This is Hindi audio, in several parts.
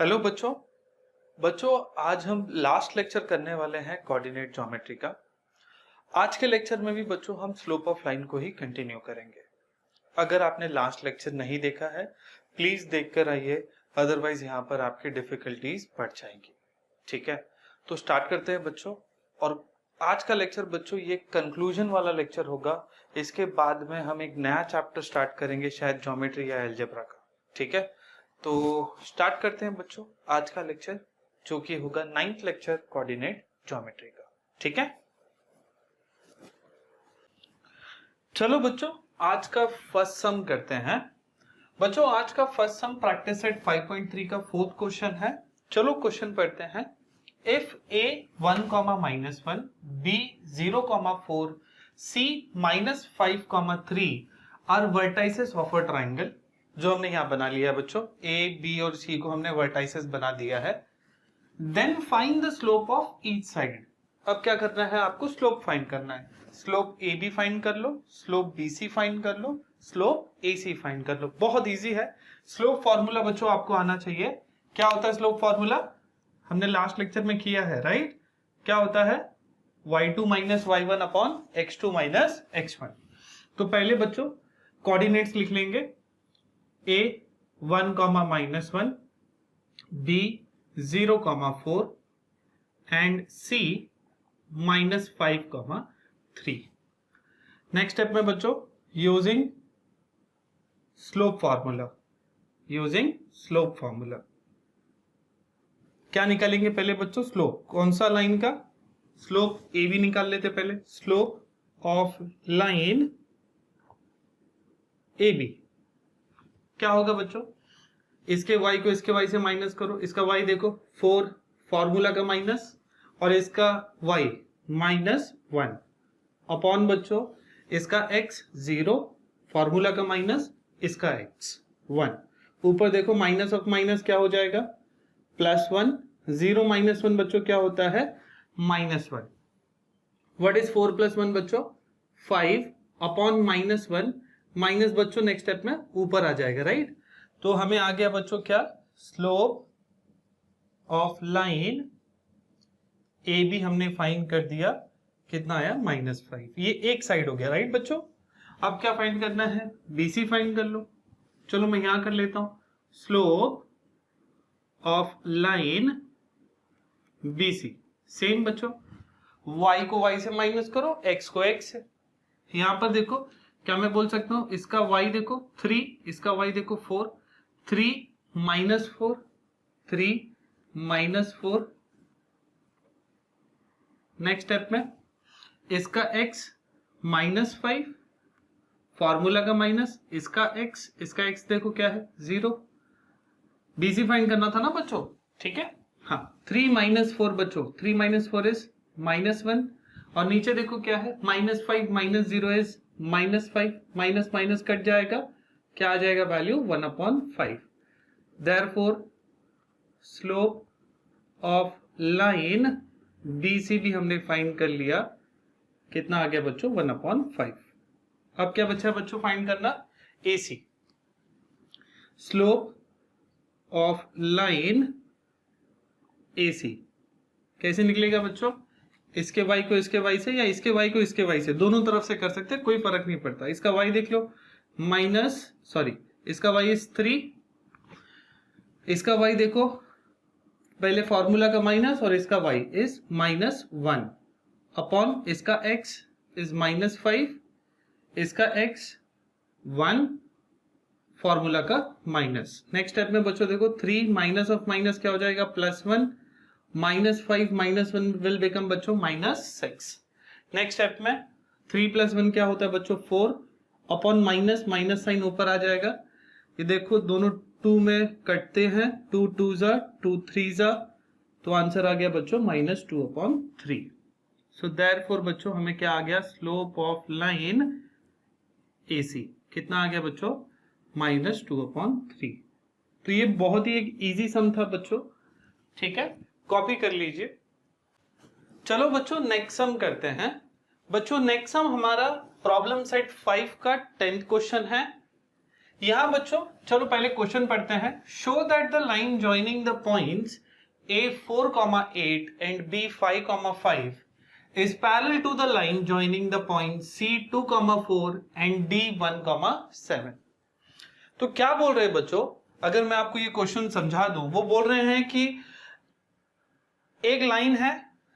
हेलो बच्चों। बच्चों आज हम लास्ट लेक्चर करने वाले हैं कोऑर्डिनेट ज्योमेट्री का। आज के लेक्चर में भी बच्चों हम स्लोप ऑफ लाइन को ही कंटिन्यू करेंगे। अगर आपने लास्ट लेक्चर नहीं देखा है प्लीज देख कर आइए, अदरवाइज यहाँ पर आपकी डिफिकल्टीज बढ़ जाएंगी। ठीक है, तो स्टार्ट करते हैं बच्चों। और आज का लेक्चर बच्चों ये कंक्लूजन वाला लेक्चर होगा। इसके बाद में हम एक नया चैप्टर स्टार्ट करेंगे, शायद ज्योमेट्री या अलजेब्रा का। ठीक है, तो स्टार्ट करते हैं बच्चों आज का लेक्चर, जो कि होगा 9th लेक्चर कोऑर्डिनेट ज्योमेट्री का। ठीक है, चलो बच्चों आज का फर्स्ट सम करते हैं। बच्चों आज का फर्स्ट सम प्रैक्टिस सेट 5.3 का फोर्थ क्वेश्चन है। चलो क्वेश्चन पढ़ते हैं। If a 1, b 0, 4, c -5, 3 are vertices of a triangle, जो हमने यहां बना लिया है बच्चों। a b और c को हमने वर्टाइसेस बना दिया है। Then find the slope of each side. अब क्या करना है, आपको स्लोप फाइंड करना है। स्लोप ए बी फाइंड कर लो, स्लोप बी सी फाइंड कर लो, स्लोप ए सी फाइंड कर लो। बहुत इजी है। स्लोप फॉर्मूला बच्चों आपको आना चाहिए। क्या होता है स्लोप फॉर्मूला, हमने लास्ट लेक्चर में किया है, राइट। क्या होता है, y2 - y1 upon x2 - x1। तो पहले बच्चों कोऑर्डिनेट्स लिख लेंगे। a 1, -1, b 0, 4 and c -5, 3। Next step में बच्चों यूजिंग स्लोप फॉर्मूला, क्या निकालेंगे पहले बच्चों, स्लोप। कौन सा लाइन का, स्लोप ए बी निकाल लेते पहले। Slope of line A B क्या होगा बच्चों, इसके y को इसके y से माइनस करो। इसका y देखो 4 फॉर्मूला का माइनस, और इसका y -1 अपॉन बच्चों इसका x 0 फॉर्मूला का माइनस, इसका x 1। ऊपर देखो माइनस ऑफ माइनस क्या हो जाएगा, +1। 0 - 1 बच्चों क्या होता है, -1। व्हाट इज 4 + 1 बच्चों, 5 अपॉन -1। माइनस बच्चों नेक्स्ट स्टेप में ऊपर आ जाएगा, राइट। तो हमें आ गया बच्चों क्या, slope of line A B हमने फाइंड कर दिया। कितना आया, -5। ये एक साइड हो गया, राइट बच्चों। अब क्या फाइंड करना है, BC फाइंड कर लो। चलो मैं यहां कर लेता हूं, slope of line BC। Same बच्चों, y को y से माइनस करो, x को x से। यहां पर देखो क्या मैं बोल सकता हूं, इसका y देखो 3, इसका y देखो 4, 3 - 4, 3 -4। नेक्स्ट स्टेप में इसका x -5 फॉर्मूला का माइनस, इसका x देखो क्या है 0। BC फाइंड करना था ना बच्चों, ठीक है। हाँ 3 - 4 बच्चों, 3 - 4 इज -1। और नीचे देखो क्या है, -5 - 0 इज -5। माइनस माइनस कट जाएगा, क्या आ जाएगा value 1/5। Therefore slope of line BC भी हमने फाइंड कर लिया। कितना आ गया बच्चों, 1/5। अब क्या बचा बच्चों फाइंड करना, AC। Slope of line AC कैसे निकलेगा बच्चों, इसके y को इसके y से, या इसके y को इसके y से, दोनों तरफ से कर सकते हैं, कोई फर्क नहीं पड़ता। इसका y देख लो इसका y इज 3, इसका y देखो पहले फॉर्मूला का माइनस, और इसका y इज -1 अपॉन इसका x इज -5, इसका x 1 फॉर्मूला का माइनस। नेक्स्ट स्टेप में बच्चों देखो 3 माइनस ऑफ माइनस क्या हो जाएगा, +1, -5 -1 विल बिकम बच्चों -6। नेक्स्ट स्टेप में 3 + 1 क्या होता है बच्चों, 4 अपॉन माइनस साइन ऊपर आ जाएगा। ये देखो दोनों 2 में कटते हैं, 2 2s 2 3s, तो आंसर आ गया बच्चों -2/3। सो देयरफॉर बच्चों हमें क्या आ गया, स्लोप ऑफ लाइन AC कितना आ गया बच्चों, -2/3। तो ये बहुत ही एक इजी सम था बच्चों, ठीक है, कॉपी कर लीजिए। चलो बच्चों नेक्स्ट सम करते हैं। बच्चों नेक्स्ट सम हमारा प्रॉब्लम सेट 5 का 10th क्वेश्चन है। यहां बच्चों चलो पहले क्वेश्चन पढ़ते हैं। Show that the line joining the points A4,8 and B5,5 is parallel to the line joining the points C2,4 and D1,7। तो क्या बोल रहे हैं बच्चों, अगर मैं आपको ये क्वेश्चन समझा दूं, वो बोल रहे हैं कि एक लाइन है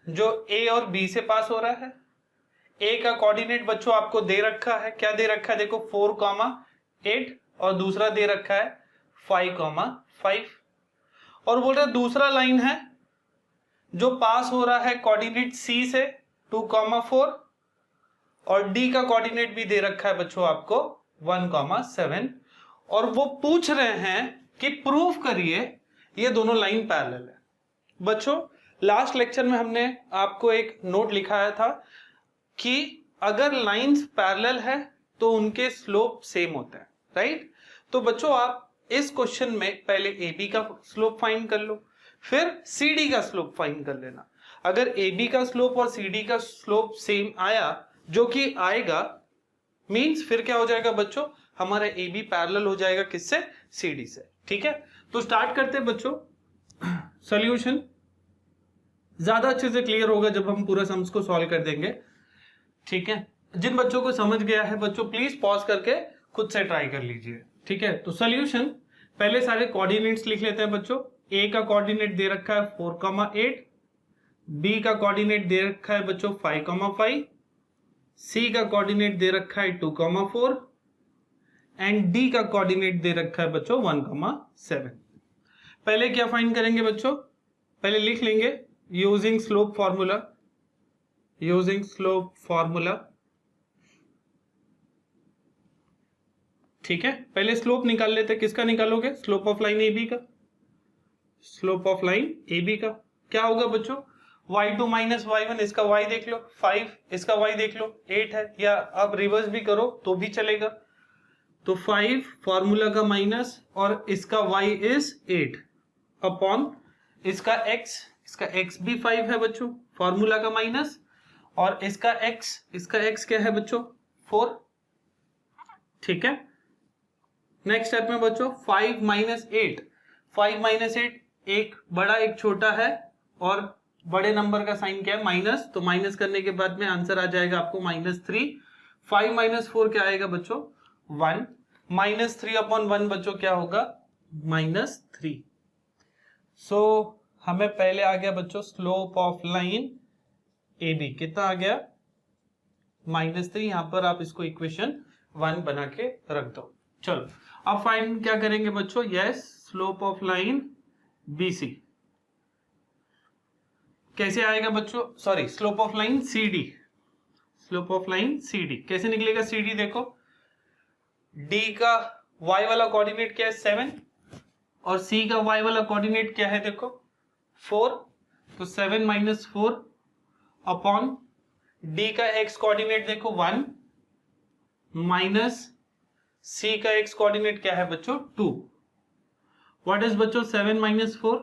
जो A और B से पास हो रहा है। A का कोऑर्डिनेट बच्चों आपको दे रखा है, क्या दे रखा है देखो 4,8 और दूसरा दे रखा है 5,5 और बोल रहा है दूसरा लाइन है जो पास हो रहा है कोऑर्डिनेट C से 2,4 और D का कोऑर्डिनेट भी दे रखा है बच्चों आपको 1,7 और वो पूछ रहे हैं कि प्रूफ करिए ये दोनों लाइन पैरेलल है। बच्चों लास्ट लेक्चर में हमने आपको एक नोट लिखाया था कि अगर लाइंस पैरेलल है तो उनके स्लोप सेम होते हैं, राइट। तो बच्चों आप इस क्वेश्चन में पहले AB का स्लोप फाइंड कर लो, फिर CD का स्लोप फाइंड कर लेना। अगर AB का स्लोप और CD का स्लोप सेम आया, जो कि आएगा, मींस फिर क्या हो जाएगा बच्चों, हमारा AB पैरेलल हो जाएगा किससे, CD से। ठीक है, तो स्टार्ट करते हैं बच्चों। सॉल्यूशन ज्यादा अच्छे से क्लियर होगा जब हम पूरा सम्स को सॉल्व कर देंगे। ठीक है, जिन बच्चों को समझ गया है बच्चों प्लीज पॉज करके खुद से ट्राई कर लीजिए। ठीक है, तो सॉल्यूशन पहले सारे कोऑर्डिनेट्स लिख लेते हैं बच्चों। A का कोऑर्डिनेट दे रखा है 4,8, B का कोऑर्डिनेट दे रखा है बच्चों 5,5, C का कोऑर्डिनेट दे रखा है 2,4 एंड D का कोऑर्डिनेट दे रखा है बच्चों 1,7। पहले क्या फाइंड करेंगे बच्चों, पहले लिख लेंगे using slope formula, using slope formula. ठीक है, पहले स्लोप निकाल लेते हैं। किसका निकालोगे, स्लोप ऑफ लाइन AB का, स्लोप ऑफ लाइन AB का क्या होगा बच्चों, y2 माइनस y1, इसका y देख लो 5, इसका y देख लो 8 है, या आप रिवर्स भी करो तो भी चलेगा। तो 5 फॉर्मूला का माइनस और इसका y इज 8 अपॉन इसका x भी 5 है बच्चों, फॉर्मूला का माइनस, और इसका x क्या है बच्चों 4। ठीक है, नेक्स्ट स्टेप में बच्चों 5 माइनस 8, एक बड़ा एक छोटा है और बड़े नंबर का साइन क्या है माइनस, तो माइनस करने के बाद में आंसर आ जाएगा आपको -3। 5 माइनस 4 क्या आएगा बच्चों 1, -3 अपॉन 1 बच्चों क्या होगा -3। सो हमें पहले आ गया बच्चों स्लोप ऑफ लाइन AB, कितना आ गया -3। यहां पर आप इसको इक्वेशन 1 बना के रख दो। चलो अब फाइंड क्या करेंगे बच्चों, yes slope of line BC कैसे आएगा बच्चों, sorry slope of line CD, slope of line CD कैसे निकलेगा CD, देखो D का y वाला कोऑर्डिनेट क्या है 7 और C का y वाला कोऑर्डिनेट क्या है देखो 4, तो 7 माइनस 4 अपॉन D का x कोऑर्डिनेट देखो 1 माइनस C का x कोऑर्डिनेट क्या है बच्चों 2। व्हाट इज बच्चों 7 माइनस 4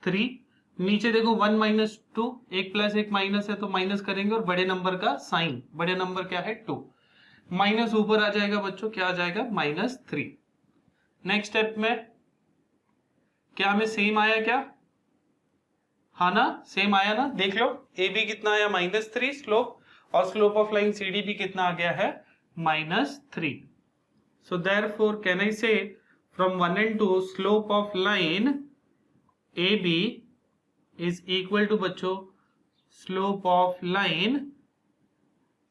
3, नीचे देखो 1 माइनस 2, एक प्लस एक माइनस है तो माइनस करेंगे और बड़े नंबर का साइन, बड़े नंबर क्या है 2, माइनस ऊपर आ जाएगा बच्चों, क्या आ जाएगा -3। नेक्स्ट स्टेप में क्या हमें सेम आया क्या, हाँ ना सेम आया ना, देख लो AB कितना आया -3 स्लोप, और स्लोप ऑफ लाइन CD भी कितना आ गया है -3। So therefore can I say from 1 and 2 slope of line AB is equal to बच्चों slope of line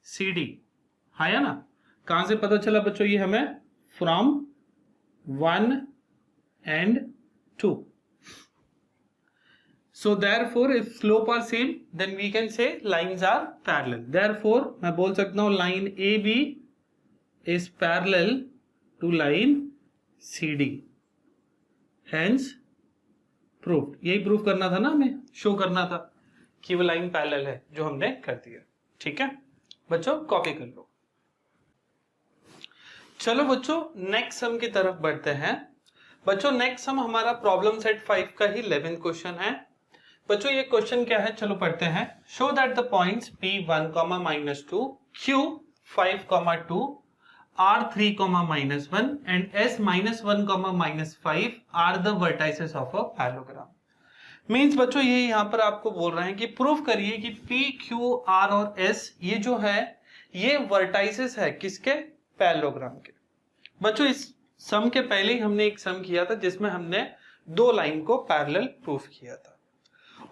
CD, हाँ या ना। कहां से पता चला बच्चों ये हमें, from 1 and 2। So therefore if slope are same then we can say lines are parallel। therefore मैं बोल सकता हूं line AB is parallel to line CD, hence proved। यही प्रूफ करना था ना, हमें शो करना था कि वो लाइन पैरेलल है, जो हमने कर दिया। ठीक है बच्चों, कॉपी कर लो। चलो बच्चों नेक्स्ट सम की तरफ बढ़ते हैं। बच्चों नेक्स्ट सम हमारा प्रॉब्लम सेट 5 का ही 11th क्वेश्चन है। बच्चों ये क्वेश्चन क्या है, चलो पढ़ते हैं। Show that the points P1, -2, Q5, 2 R3, -1 and S-1, -5 are the vertices of a parallelogram. Means बच्चों ये यहाँ पर आपको बोल रहे हैं कि प्रूफ करिए कि P, Q, R और S ये जो है ये वर्टाइसेस है किसके, पैरेललोग्राम के। बच्चों इस सम के पहले ही हमने एक सम किया था जिसमें हमने दो लाइन को पैरेलल प्रूफ किया था।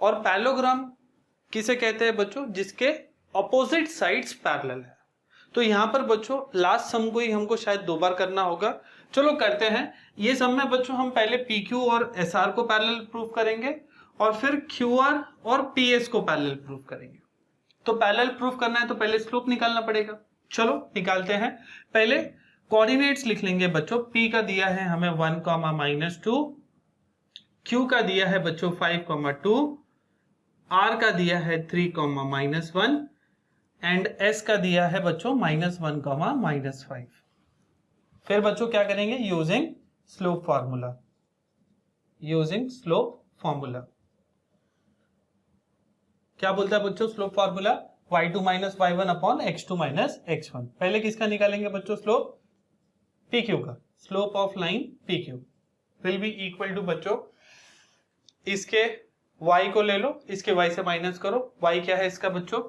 और पैरेललोग्राम किसे कहते हैं बच्चों, जिसके ऑपोजिट साइड्स पैरेलल है। तो यहाँ पर बच्चों लास्ट सम को ही हमको शायद दो बार करना होगा, चलो करते हैं। ये सम में बच्चों हम पहले PQ और SR को पैरेलल प्रूफ करेंगे और फिर QR और PS को पैरेलल प्रूफ करेंगे। तो पैरेलल प्रूफ करना है तो पहले स्लोप निकालना पड़ेगा, चलो निकालते हैं। पहले कोऑर्डिनेट्स लिख लेंगे बच्चों। P का दिया है हमें 1, -2, Q का दिया है बच्चों 5, 2, R का दिया है 3, -1 एंड S का दिया है बच्चों -1, -5। फिर बच्चों क्या करेंगे, यूजिंग स्लोप फॉर्मूला, क्या बोलता है बच्चों slope formula, y2 - y1 upon x2 - x1। पहले किसका निकालेंगे बच्चों स्लोप, PQ का। Slope of line PQ will be equal to बच्चों इसके y को ले लो, इसके y से माइनस करो। y क्या है इसका बच्चों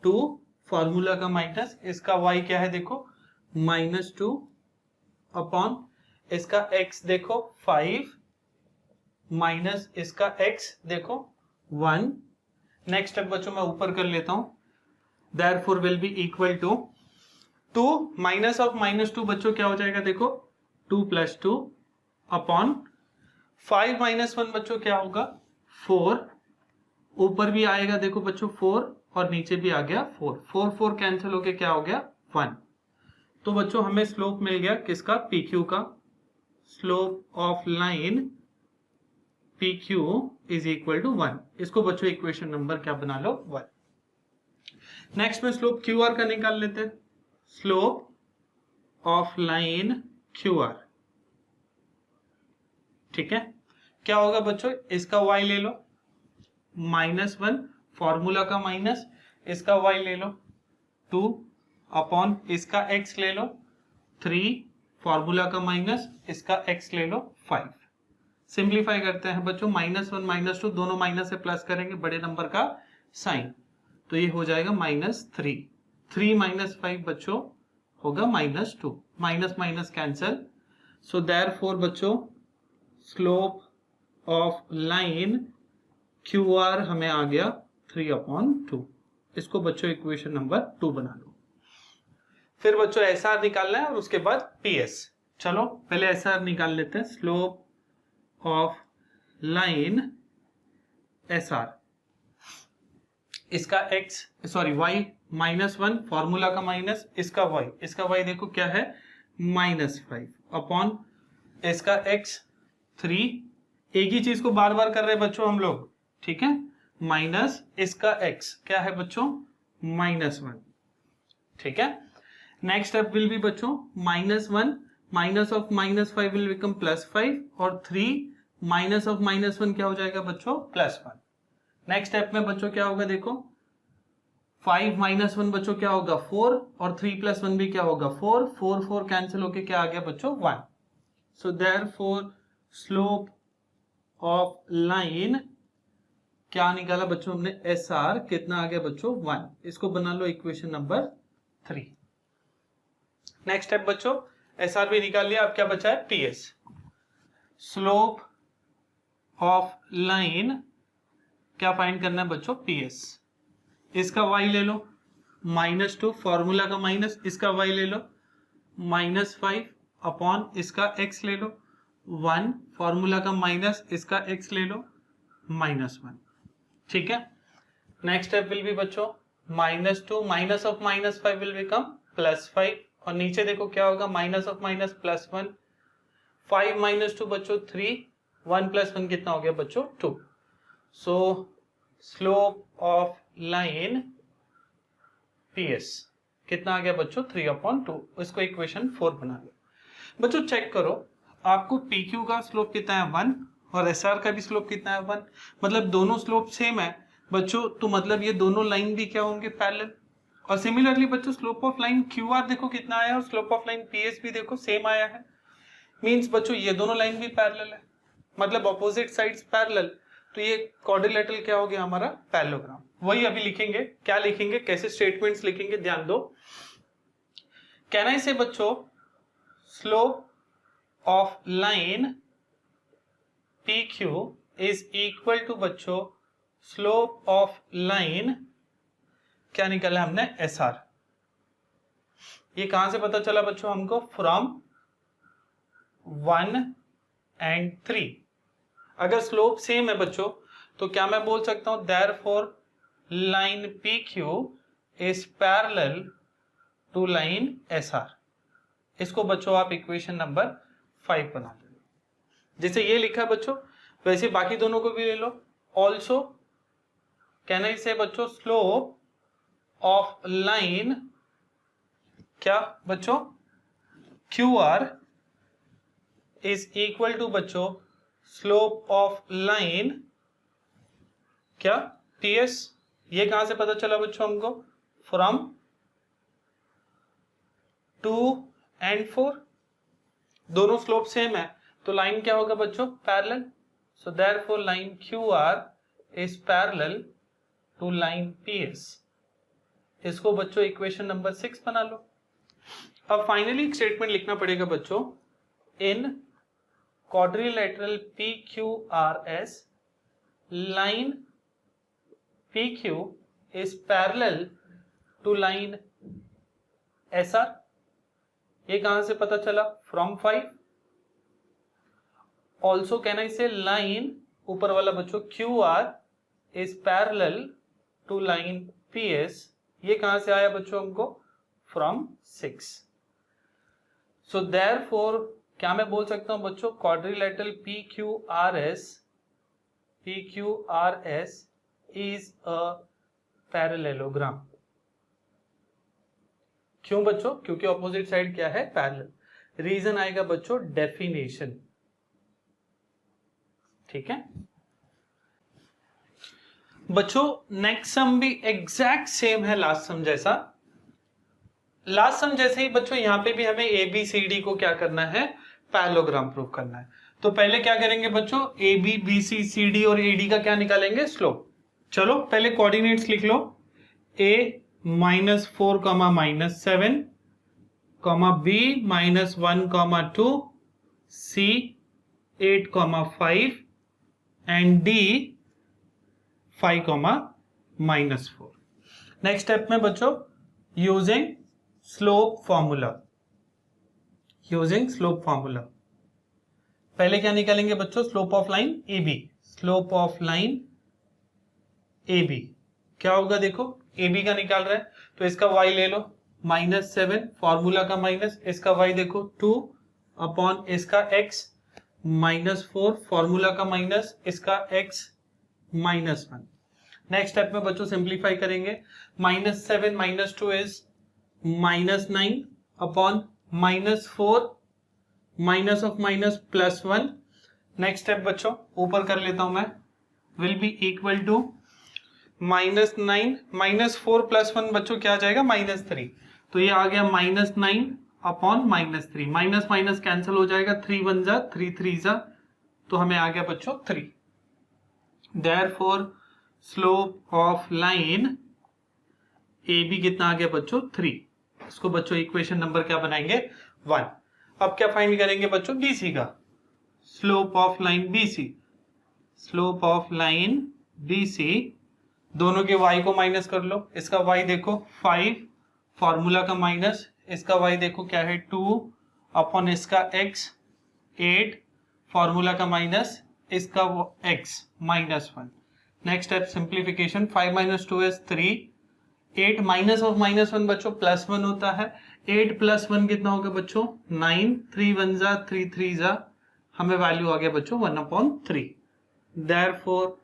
2, फॉर्मूला का माइनस, इसका y क्या है देखो -2 अपॉन इसका x देखो 5 माइनस इसका x देखो 1। नेक्स्ट स्टेप बच्चों मैं ऊपर कर लेता हूं, therefore will be equal to 2 minus of -2 बच्चों क्या हो जाएगा देखो 2 + 2 अपॉन 5 - 1 बच्चों क्या होगा 4, ऊपर भी आएगा देखो बच्चों 4 और नीचे भी आ गया 4 कैंसिल होके क्या हो गया 1। तो बच्चों हमें स्लोप मिल गया किसका, PQ का। Slope of line PQ is equal to 1। इसको बच्चों इक्वेशन नंबर क्या बना लो 1। नेक्स्ट में स्लोप QR का निकाल लेते हैं। स्लोप ऑफ लाइन QR, ठीक है, क्या होगा बच्चों, इसका y ले लो -1, फॉर्मूला का माइनस, इसका y ले लो 2 अपॉन इसका x ले लो 3, फॉर्मूला का माइनस, इसका x ले लो 5। सिंप्लीफाई करते हैं बच्चों, -1 -2 दोनों माइनस से प्लस करेंगे बड़े नंबर का साइन, तो ये हो जाएगा -3। 3 - 5 बच्चों होगा -2, minus minus cancel. So therefore बच्चों स्लोप ऑफ लाइन QR हमें आ गया 3/2। इसको बच्चों इक्वेशन नंबर 2 बना लो। फिर बच्चों SR निकालना है और उसके बाद PS। चलो पहले SR निकाल लेते हैं। स्लोप ऑफ लाइन SR, इसका y -1, फॉर्मूला का माइनस, इसका y देखो क्या है -5 अपॉन इसका x 3। एक ही चीज को बार बार कर रहे हैं बच्चों हम लोग, ठीक है, माइनस इसका x क्या है बच्चों -1, ठीक है। नेक्स्ट स्टेप विल बी बच्चों -1 माइनस ऑफ -5 विल बिकम +5 और 3 माइनस ऑफ -1 क्या हो जाएगा बच्चों +1। नेक्स्ट स्टेप में बच्चों क्या होगा देखो 5 - 1 बच्चों क्या होगा 4 और 3 + 1 भी क्या होगा 4 कैंसिल होके क्या आ गया बच्चों 1। सो देयरफॉर स्लोप ऑफ लाइन क्या निकाला बच्चों हमने SR, कितना आ गया बच्चों 1। इसको बना लो इक्वेशन नंबर 3। नेक्स्ट स्टेप बच्चों SR भी निकाल लिया, अब क्या बचा है PS। स्लोप ऑफ लाइन क्या फाइंड करना है बच्चों PS। इसका y ले लो -2, फॉर्मूला का माइनस, इसका y ले लो -5 अपॉन इसका x ले लो 1, फॉर्मूला का माइनस, इसका x ले लो -1, ठीक है। नेक्स्ट स्टेप विल बी बच्चों -2 माइनस ऑफ -5 विल बिकम +5 और नीचे देखो क्या होगा माइनस ऑफ माइनस +1, 5 - 2 बच्चों 3, 1 + 1 कितना हो गया बच्चों 2। सो स्लोप ऑफ लाइन PS कितना आ गया बच्चों 3/2। इसको इक्वेशन 4 बना लो। बच्चों चेक करो आपको PQ का स्लोप कितना है 1 और SR का भी स्लोप कितना है 1, मतलब दोनों स्लोप सेम है बच्चों, तो मतलब ये दोनों लाइन भी क्या होंगे पैरेलल। और सिमिलरली बच्चों slope of line Q are देखो कितना आया और slope of line P S भी देखो सेम आया है। मीन्स बच्चों ये दोनों लाइन भी पैरेलल है, मतलब ऑपोजिट साइड्स पैरेलल, तो ये क्वाड्रिलेटरल क्या हो गया हमारा पैरेललोग्राम। वही अभी लिखेंगे, क्या लिखेंगे, कैसे स्टेटमेंट्स लिखेंगे, ध्यान दो। कैन आई से बच्चों slope of line P Q is equal to बच्चों स्लोप ऑफ लाइन, क्या निकाला हमने, एस आर। ये कहां से पता चला बच्चों हमको, फ्रॉम 1 and 3। अगर स्लोप सेम है बच्चों तो क्या मैं बोल सकता हूं, therefore line P Q is parallel to line S R. इसको बच्चों आप इक्वेशन नंबर 5 बना दो। जैसे ये लिखा बच्चों वैसे बाकी दोनों को भी ले लो। ऑल्सो कैन आई से बच्चों स्लोप ऑफ लाइन, क्या बच्चों, Q R is equal to बच्चों स्लोप ऑफ लाइन, क्या, टी एस। ये कहां से पता चला बच्चों हमको, फ्रॉम 2 and 4। दोनों स्लोप सेम है तो लाइन क्या होगा बच्चों, parallel. So therefore line Q R is parallel to line P S. इसको बच्चों इक्वेशन नंबर 6 बना लो। अब फाइनली एक स्टेटमेंट लिखना पड़ेगा बच्चों, in quadrilateral P Q R S line P Q is parallel to line S R. ये कहां से पता चला, from 5। Also can I say line, ऊपर वाला बच्चों, Q R is parallel to line P S. ये कहां से आया बच्चों हमको, फ्रॉम 6। सो देयरफॉर क्या मैं बोल सकता हूं बच्चों, quadrilateral P Q R S is a parallelogram. क्यों बच्चों, क्योंकि ऑपोजिट साइड क्या है, पैरेलल। रीजन आएगा बच्चों डेफिनेशन, ठीक है बच्चों। नेक्स्ट सम भी एग्जैक्ट सेम है लास्ट सम जैसा। लास्ट सम जैसे ही बच्चों यहां पे भी हमें ए बी सी डी को क्या करना है, पैरेललोग्राम प्रूव करना है। तो पहले क्या करेंगे बच्चों, A B B C C D और ए डी का क्या निकालेंगे, स्लोप। चलो पहले कोऑर्डिनेट्स लिख लो, A -4, -7, B -1, 2, C 8, 5 and D 5, -4। Next step में बच्चों यूजिंग स्लोप फॉर्मूला, पहले क्या निकालेंगे बच्चों, slope of line A B. Slope of line A B क्या होगा, देखो ए बी का निकाल रहा है तो इसका y ले लो, -7 फॉर्मूला का माइनस, इसका y देखो 2 अपॉन इसका x, -4 फॉर्मूला का माइनस, इसका x -1। नेक्स्ट स्टेप में बच्चों सिंप्लीफाई करेंगे, -7 -2 is -9 upon -4 minus of minus +1। Next step बच्चों ऊपर कर लेता हूं मैं, विल बी इक्वल टू -9 -4 +1 बच्चों क्या आ जाएगा, -3। तो ये आ गया -9 अपॉन -3, माइनस माइनस कैंसिल हो जाएगा, 3 1 जा 3 3 जा, तो हमें आ गया बच्चों 3। Therefore slope of line A B कितना आ गया बच्चों, 3। इसको बच्चों इक्वेशन नंबर क्या बनाएंगे, 1। अब क्या फाइंड करेंगे बच्चों, बीसी का, slope of line BC. Slope of line BC, दोनों के y को माइनस कर लो, इसका y देखो 5 फॉर्मूला का माइनस, इसका y देखो क्या है 2 अपॉन इसका x 8 फॉर्मूला का माइनस, इसका x -1। Next step simplification, 5 - 2 is 3, 8 minus of -1 बच्चों +1 होता है, 8 + 1 कितना होगा बच्चों, 9, 3 1 जा 3 3 जा, हमें वैल्यू आ गया बच्चों 1/3। Therefore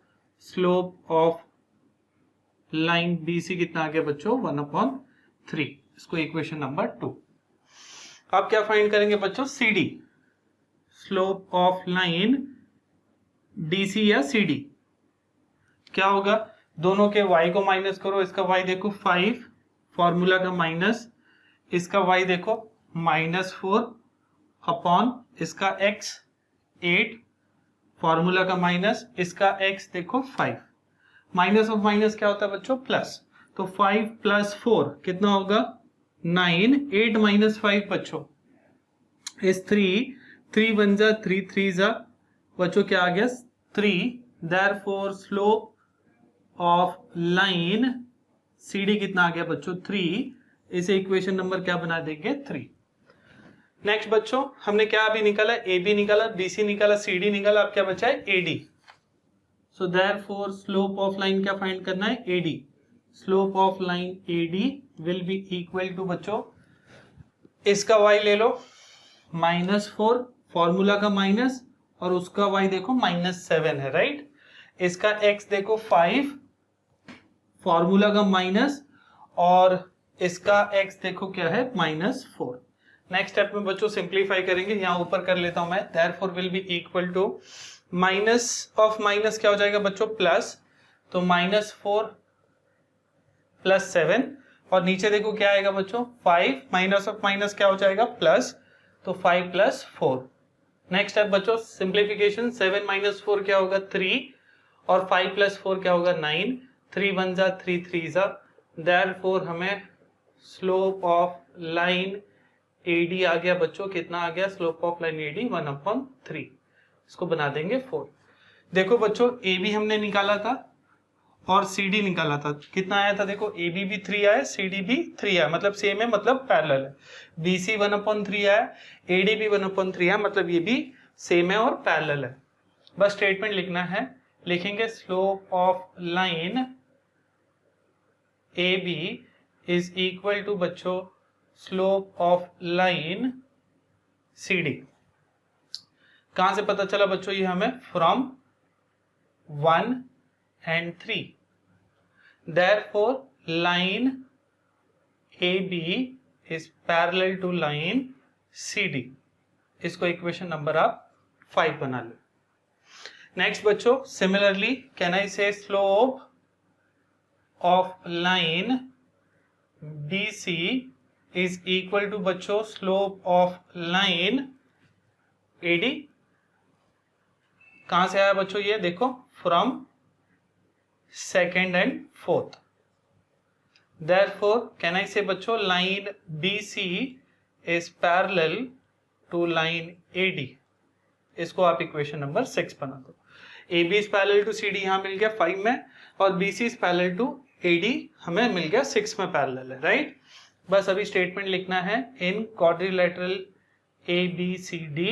slope of line BC कितना आ गया बच्चों, 1/3। इसको इक्वेशन नंबर 2। अब क्या फाइंड करेंगे बच्चों, CD, slope of line DC या सीडी। क्या होगा, दोनों के y को माइनस करो, इसका y देखो 5 फॉर्मूला का माइनस, इसका y देखो -4 अपॉन इसका x 8, फॉर्मूला का माइनस, इसका x देखो 5, माइनस ऑफ माइनस क्या होता है बच्चों प्लस, तो 5 + 4 कितना होगा 9, 8 - 5 बच्चों इस 3 बन जा 3 3 जा बच्चों क्या आ गया 3, therefore slope of line CD कितना आ गया बच्चों 3, इसे इक्वेशन नंबर क्या बना देंगे 3। नेक्स्ट बच्चों हमने क्या अभी निकाला, AB निकाला, BC निकाला, CD निकाला, अब क्या बचा है AD। So therefore slope of line क्या फाइंड करना है AD, slope of line AD will be equal to बच्चों इसका y ले लो -4, फॉर्मूला का माइनस, और उसका y देखो -7 है राइट, इसका x देखो 5, फॉर्मूला का माइनस, और इसका x देखो क्या है -4। नेक्स्ट स्टेप में बच्चों सिंप्लीफाई करेंगे, यहां ऊपर कर लेता हूं मैं, therefore will be equal to minus of minus क्या हो जाएगा बच्चों प्लस, तो -4 + 7, और नीचे देखो क्या आएगा बच्चों 5, माइनस ऑफ माइनस क्या हो जाएगा प्लस, तो 5 + 4। नेक्स्ट स्टेप बच्चों सिंप्लीफिकेशन, 7 - 4 क्या होगा 3, और 5 + 4 क्या होगा 9, 3 1 जा 3 3 जा, देयरफॉर हमें स्लोप ऑफ लाइन AD आ गया बच्चों, कितना आ गया स्लोप ऑफ लाइन AD 1/3, इसको बना देंगे 4। देखो बच्चों AB हमने निकाला था और CD निकाला था, कितना आया था देखो AB भी 3 आया, CD भी 3 आया, मतलब सेम है, मतलब पैरेलल है। BC 1/3 आया, AD भी 1/3 आया, मतलब ये भी सेम है और पैरेलल है। बस स्टेटमेंट लिखना है, लिखेंगे slope of line AB is equal to बच्चों स्लोप ऑफ लाइन CD। कहां से पता चला बच्चों ये हमें, from 1 and 3, therefore line AB is parallel to line CD, इसको इक्वेशन नंबर आप 5 बना लो। नेक्स्ट बच्चों similarly can I say slope of line BC is equal to बच्चों स्लोप ऑफ लाइन AD। कहां से आया बच्चों ये देखो, from 2nd and 4th, therefore can I say बच्चों line BC is parallel to line AD, इसको आप इक्वेशन नंबर 6 बना दो। AB is parallel to CD यहां मिल गया 5 में, और BC is parallel to AD हमें मिल गया 6 में पैरेलल है राइट। बस अभी स्टेटमेंट लिखना है, in quadrilateral ABCD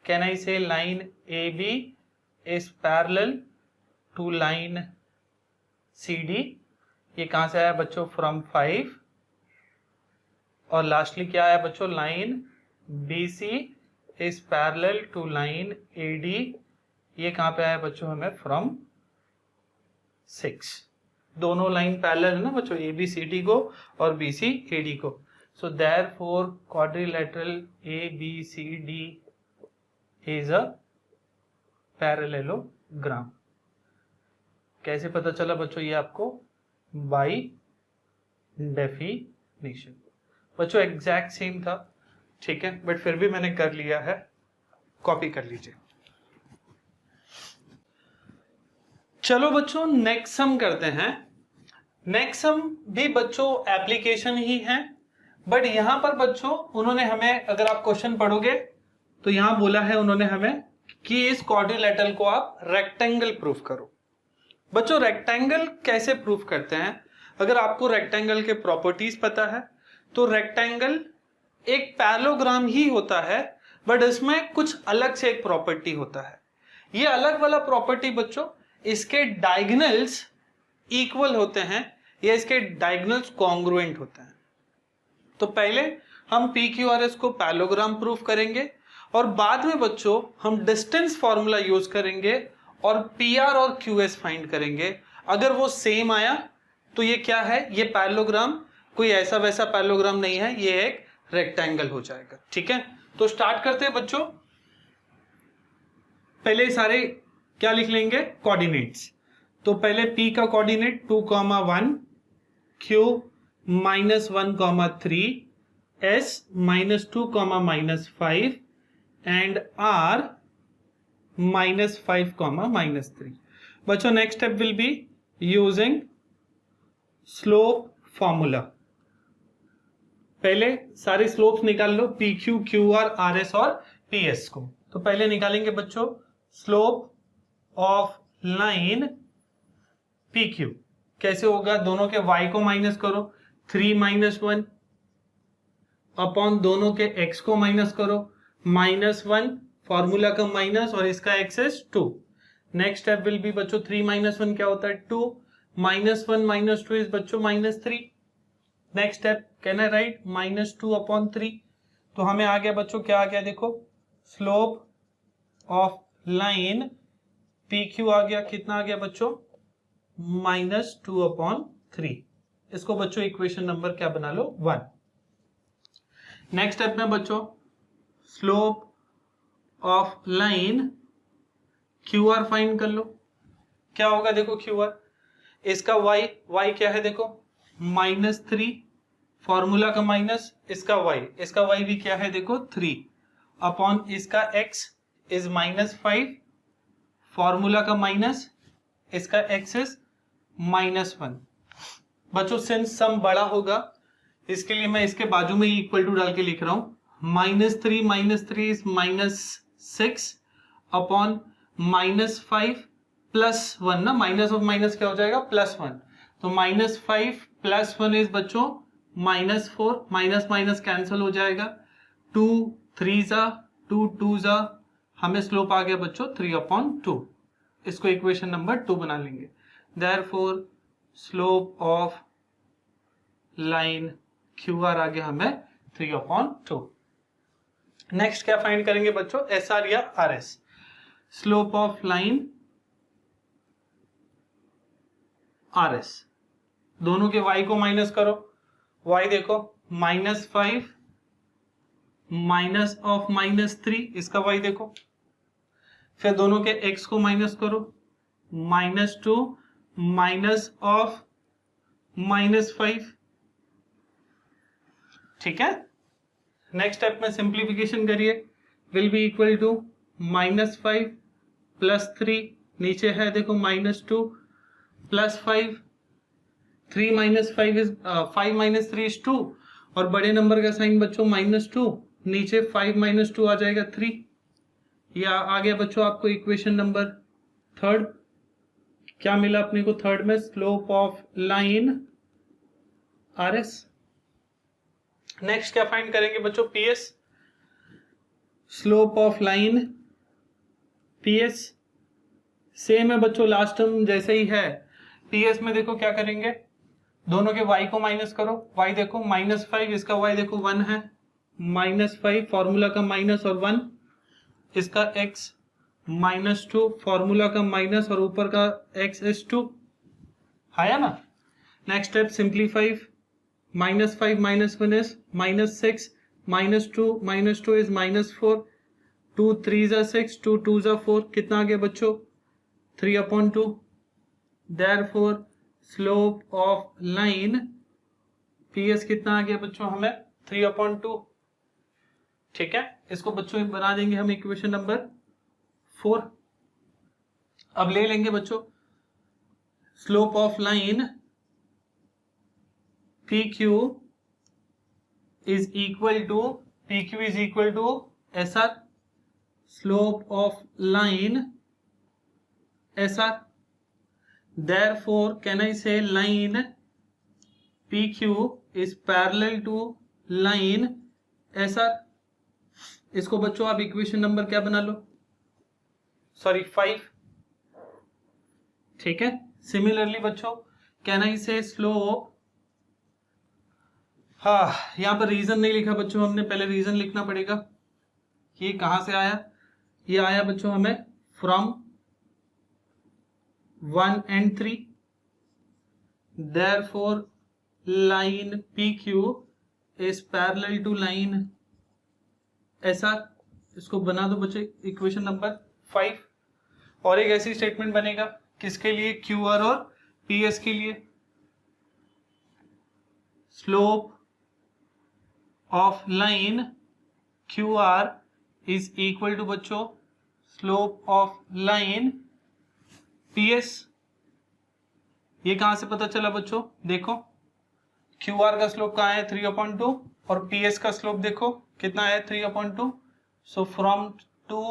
can I say line AB is parallel to line CD, ये कहां से आया बच्चों फ्रॉम 5, और लास्टली क्या आया बच्चों line BC is parallel to line AD, ये कहां पे आया बच्चों हमें फ्रॉम 6। दोनों लाइन पैरेलल है ना बच्चों, ABCD को और BC AD को, so therefore quadrilateral ABCD is a parallelogram. कैसे पता चला बच्चों ये आपको, बाय डेफिनेशन। बच्चों एग्जैक्ट सेम था ठीक है, बट फिर भी मैंने कर लिया है, कॉपी कर लीजिए। चलो बच्चों नेक्स्ट सम करते हैं। नेक्स्ट सम भी बच्चों एप्लीकेशन ही है, बट यहां पर बच्चों उन्होंने हमें, अगर आप क्वेश्चन पढ़ोगे तो यहां बोला है उन्होंने हमें कि इस क्वाड्रिलेटरल को आप रेक्टेंगल प्रूफ करो। बच्चों रेक्टेंगल कैसे प्रूफ करते हैं, अगर आपको रेक्टेंगल के प्रॉपर्टीज पता है तो रेक्टेंगल एक पैरेललोग्राम ही होता है, बट इसमें कुछ अलग से एक प्रॉपर्टी होता है। ये अलग वाला प्रॉपर्टी बच्चों, इसके डायगोनल्स इक्वल होते हैं या इसके डायगोनल्स कॉन्ग्रुएंट होते हैं। तो पहले हम PQRS को पैरेललोग्राम प्रूफ करेंगे, और बाद में बच्चों हम डिस्टेंस फॉर्मूला यूज करेंगे और PR और QS फाइंड करेंगे। अगर वो सेम आया तो ये क्या है, ये पैरेललोग्राम कोई ऐसा वैसा पैरेललोग्राम नहीं है, ये एक रेक्टेंगल हो जाएगा। ठीक है, तो स्टार्ट करते हैं बच्चों। पहले सारे क्या लिख लेंगे, कोऑर्डिनेट्स। तो पहले P का coordinate 2, 1, Q -1, 3, S -2, -5 and R -5, -3. बच्चों next step will be using slope formula. पहले सारे स्लोप्स निकाल लो, P Q, Q R, R S और पी एस को. तो पहले निकालेंगे बच्चों slope of line P Q. कैसे होगा? दोनों के y को माइनस करो, 3 - 1 अपॉन दोनों के x को माइनस करो, -1 फॉर्मूला का माइनस और इसका x is 2. Next step will B बच्चों 3 - 1 क्या होता है? 2. -1 - 2 इज बच्चों -3. Next step can I right -2 upon 3. तो हमें आ गया बच्चों, क्या आ गया देखो, slope of line P Q आ गया. कितना आ गया बच्चों? -2 अपॉन 3. इसको बच्चों इक्वेशन नंबर क्या बना लो? 1. नेक्स्ट स्टेप में बच्चों slope of line Q are find कर लो. क्या होगा देखो क्यू आर, इसका y क्या है देखो, -3 फॉर्मूला का माइनस, इसका y भी क्या है देखो 3 अपॉन इसका x इज -5 फॉर्मूला का माइनस, इसका x इज -1. बच्चों सिंस सम बड़ा होगा इसके लिए मैं इसके बाजू में ही इक्वल टू डाल के लिख रहा हूं. -3 इज -6 अपॉन -5 +1 ना, माइनस ऑफ माइनस क्या हो जाएगा? +1. तो -5 +1 इज बच्चों -4. माइनस माइनस कैंसिल हो जाएगा. 2 3 जा 2 2 जा, हमें स्लोप आ गया बच्चों 3/2. इसको इक्वेशन नंबर 2 बना लेंगे. Therefore slope of line Q R आ गया हमें 3/2. नेक्स्ट क्या फाइंड करेंगे बच्चों? एस आर या R S. Slope of line R S, दोनों के y को माइनस करो. y देखो -5 माइनस ऑफ -3, इसका y देखो. फिर दोनों के x को माइनस करो, -2 माइनस ऑफ -5. ठीक है. नेक्स्ट स्टेप में सिंप्लीफिकेशन करिए, विल बी इक्वल टू -5 + 3, नीचे है देखो -2 + 5. 3 - 5 इज 5 - 3 इज 2 और बड़े नंबर का साइन बच्चों -2, नीचे 5 - 2 आ जाएगा 3. या आ गया बच्चों आपको इक्वेशन नंबर 3. क्या मिला अपने को थर्ड में? Slope of line R S. Next क्या फाइंड करेंगे बच्चों? PS. Slope of line PS same है बच्चों, लास्ट टर्म जैसे ही है. पीएस में देखो क्या करेंगे, दोनों के y को माइनस करो. y देखो -5, इसका y देखो 1 है, -5 फॉर्मूला का माइनस और 1, इसका x -2 फॉर्मूला का माइनस और ऊपर का x इज 2. आया ना. Next step simplify. -5 - 1 is -6, -2 is -4, 2 3 जा 6, 2 2 जा 4. कितना आ गया बच्चों? 3/2. Therefore slope of line PS कितना आ गया बच्चों हमें? 3/2. ठीक है. इसको बच्चों बना देंगे हम इक्वेशन नंबर 4. अब ले लेंगे बच्चों slope of line PQ is equal to SR. Slope of line SR. Therefore, can I say line PQ is parallel to line SR? इसको बच्चों आप इक्वेशन नंबर क्या बना लो? 5. ठीक है. सिमिलरली बच्चों कैन आई से स्लोप, हाँ यहाँ पर रीजन नहीं लिखा बच्चों, हमने पहले रीजन लिखना पड़ेगा. ये कहां से आया? ये आया बच्चों हमें from 1 and 3. Therefore line PQ is parallel to line SR. इसको बना दो बच्चों इक्वेशन नंबर 5. और एक ऐसी स्टेटमेंट बनेगा किसके लिए? QR और PS के लिए. Slope of line Q R is equal to बच्चों slope of line P S. ये कहां से पता चला बच्चों? देखो क्यू आर का स्लोप कहाँ है 3/2 और पी एस का स्लोप देखो कितना है 3/2। सो फ्रॉम 2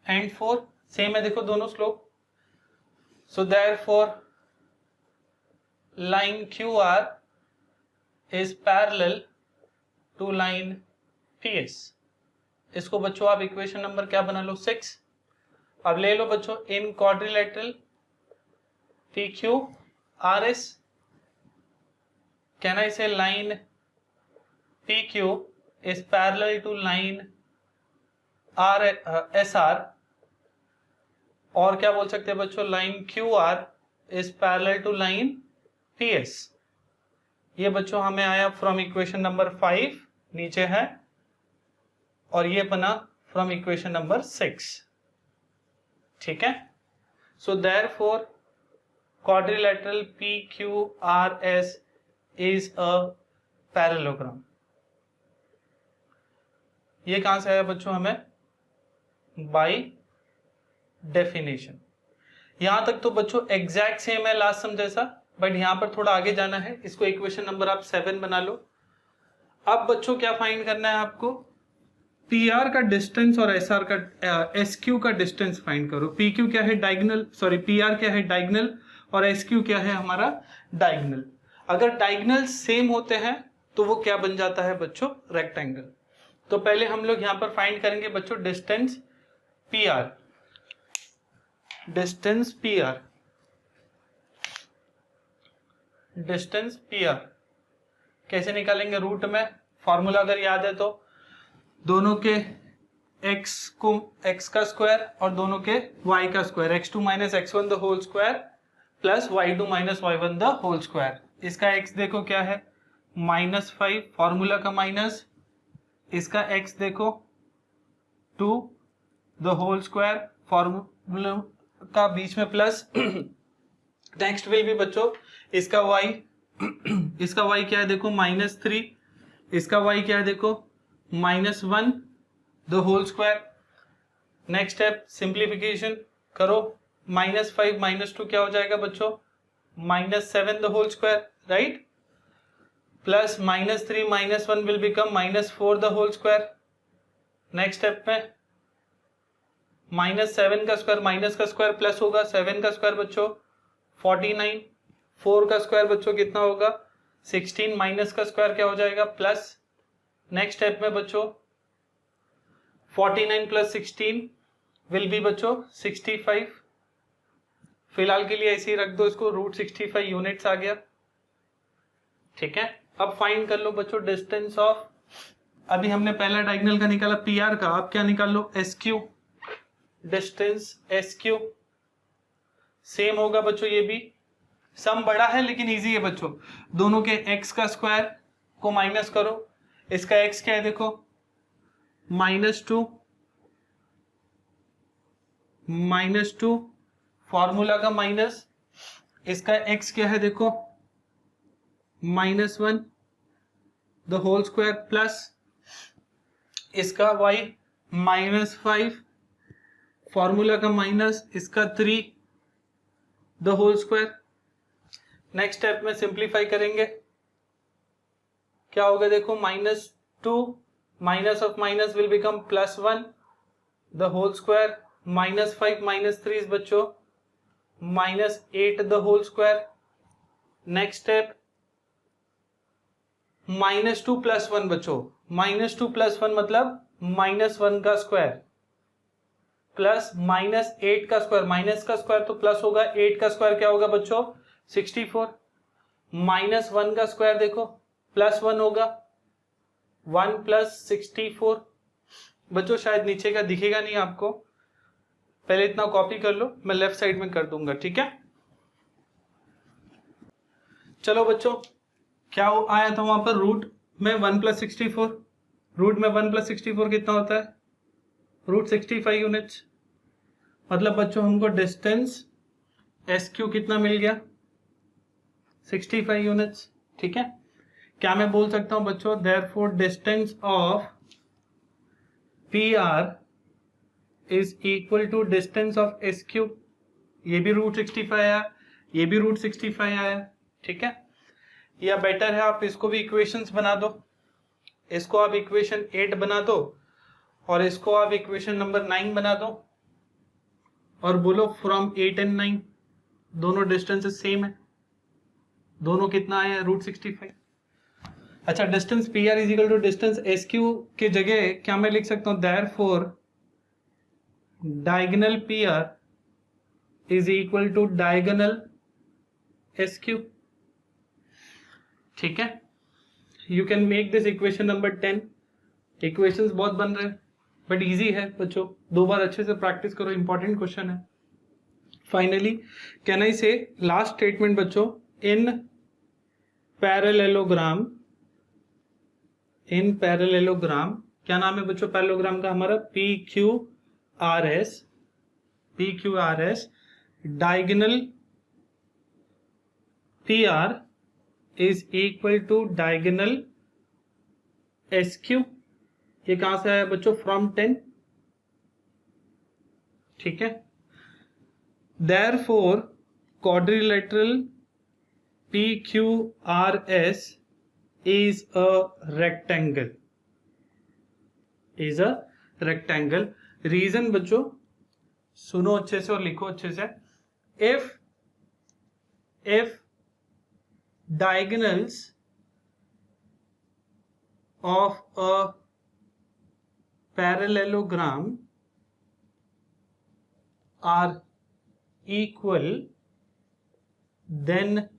and 4 सेम है, देखो दोनों slope. So therefore line Q R is parallel to line P S. इसको बच्चों आप इक्वेशन नंबर क्या बना लो 6। अब ले लो बच्चों in quadrilateral P Q R S, can I say line P Q is parallel to line R S R, और क्या बोल सकते हैं बच्चों line Q R is parallel to line P S. ये बच्चों हमें आया फ्रॉम इक्वेशन नंबर 5 नीचे है, और ये बना फ्रॉम इक्वेशन नंबर 6। ठीक है। So therefore quadrilateral P Q R S is a parallelogram. ये कहां से आया बच्चों? हमें बाय डेफिनेशन। यहां तक तो बच्चों एग्जैक्ट सेम है लास्ट सम जैसा, बट यहां पर थोड़ा आगे जाना है। इसको इक्वेशन नंबर आप 7 बना लो। अब बच्चों क्या फाइंड करना है आपको? पी आर का डिस्टेंस और एस आर का एस क्यू का डिस्टेंस फाइंड करो। पी क्यू क्या है डायगोनल, सॉरी पी आर क्या है डायगोनल, और एस क्यू क्या है हमारा डायगोनल। अगर डायगोनल सेम होते हैं तो वो क्या बन जाता है बच्चों? रेक्टेंगल। तो पहले हम लोग यहां पर फाइंड करेंगे बच्चों distance P are. Distance P are, distance P are कैसे निकालेंगे? रूट में फॉर्मूला अगर याद है तो दोनों के x को x का स्क्वायर और दोनों के y का square, x2 minus x1 the whole square plus y2 minus y1 the whole square. इसका x देखो क्या है -5 फॉर्मूला का माइनस, इसका x देखो 2 द होल स्क्वायर फॉर्मूला का बीच में प्लस। नेक्स्ट विल भी बच्चों इसका y इसका y क्या है देखो -3, इसका y क्या है देखो -1 the whole square. Next step simplification करो, -5 -2 क्या हो जाएगा बच्चों? -7 the whole square, right, plus -3 -1 will become -4 the whole square. Next step में -7 का स्क्वायर माइनस का स्क्वायर प्लस होगा, 7 का स्क्वायर बच्चों 49, 4 का स्क्वायर बच्चों कितना होगा 16, माइनस का स्क्वायर क्या हो जाएगा प्लस। नेक्स्ट स्टेप में बच्चों 49 प्लस 16 विल बी बच्चों 65। फिलहाल के लिए ऐसे ही रख दो इसको, √65 यूनिट्स आ गया। ठीक है। अब फाइंड कर लो बच्चों डिस्टेंस ऑफ, अभी हमने पहला डायगोनल का निकाला पी आर का, अब क्या निकाल लो S Q. Distance S Q same होगा बच्चों, ये भी सम बड़ा है लेकिन इजी है बच्चों। दोनों के x का स्क्वायर को माइनस करो, इसका x क्या है देखो -2 फॉर्मूला का माइनस, इसका x क्या है देखो -1 द होल स्क्वायर प्लस इसका y -5 फॉर्मूला का माइनस, इसका 3 the whole square. Next step में सिंप्लीफाई करेंगे, क्या होगा देखो -2 minus of minus will become +1 the whole square, -5 -3 बच्चों -8 the whole square. Next step -2 + 1 बच्चों, -2 + 1 मतलब -1 का स्क्वायर प्लस -8 का स्क्वायर, माइनस का स्क्वायर तो प्लस होगा, 8 का स्क्वायर क्या होगा बच्चों 64, -1 का स्क्वायर देखो +1 होगा 1 + 64 बच्चों। शायद नीचे का दिखेगा नहीं आपको, पहले इतना कॉपी कर लो, मैं लेफ्ट साइड में कर दूंगा। ठीक है, चलो बच्चों क्या आया था वहां पर रूट में 1 + 64, रूट में 1 + 64 कितना होता है √65 यूनिट्स। मतलब बच्चों हमको डिस्टेंस एस क्यू कितना मिल गया 65 यूनिट्स। ठीक है, क्या मैं बोल सकता हूं बच्चों, therefore distance of P R is equal to distance of S Q. ये भी √65 आया, ये भी √65 आया, ठीक है। या बेटर है आप इसको भी इक्वेशंस बना दो, इसको आप इक्वेशन 8 बना दो और इसको आप इक्वेशन नंबर 9 बना दो और बोलो फ्रॉम 8 एंड 9 दोनों डिस्टेंसेस सेम है, दोनों कितना आया √65। अच्छा, distance P R is equal to distance S Q के जगह क्या मैं लिख सकता हूं, therefore diagonal P R is equal to diagonal S Q, ठीक है। You can make this equation number 10। Equations बहुत बन रहे हैं बट इजी है बच्चों, 2 बार अच्छे से प्रैक्टिस करो, इंपॉर्टेंट क्वेश्चन है। फाइनली कैन आई से लास्ट स्टेटमेंट बच्चों, इन पैरेललोग्राम, इन पैरेललोग्राम क्या नाम है बच्चों पैरेललोग्राम का हमारा, PQRS diagonal PR is equal to diagonal SQ। ये कहां से आया बच्चों, फ्रॉम 10, ठीक है। Therefore quadrilateral PQRS is a rectangle, is a rectangle। Reason बच्चों सुनो अच्छे से और लिखो अच्छे से, if diagonals of a parallelogram are equal then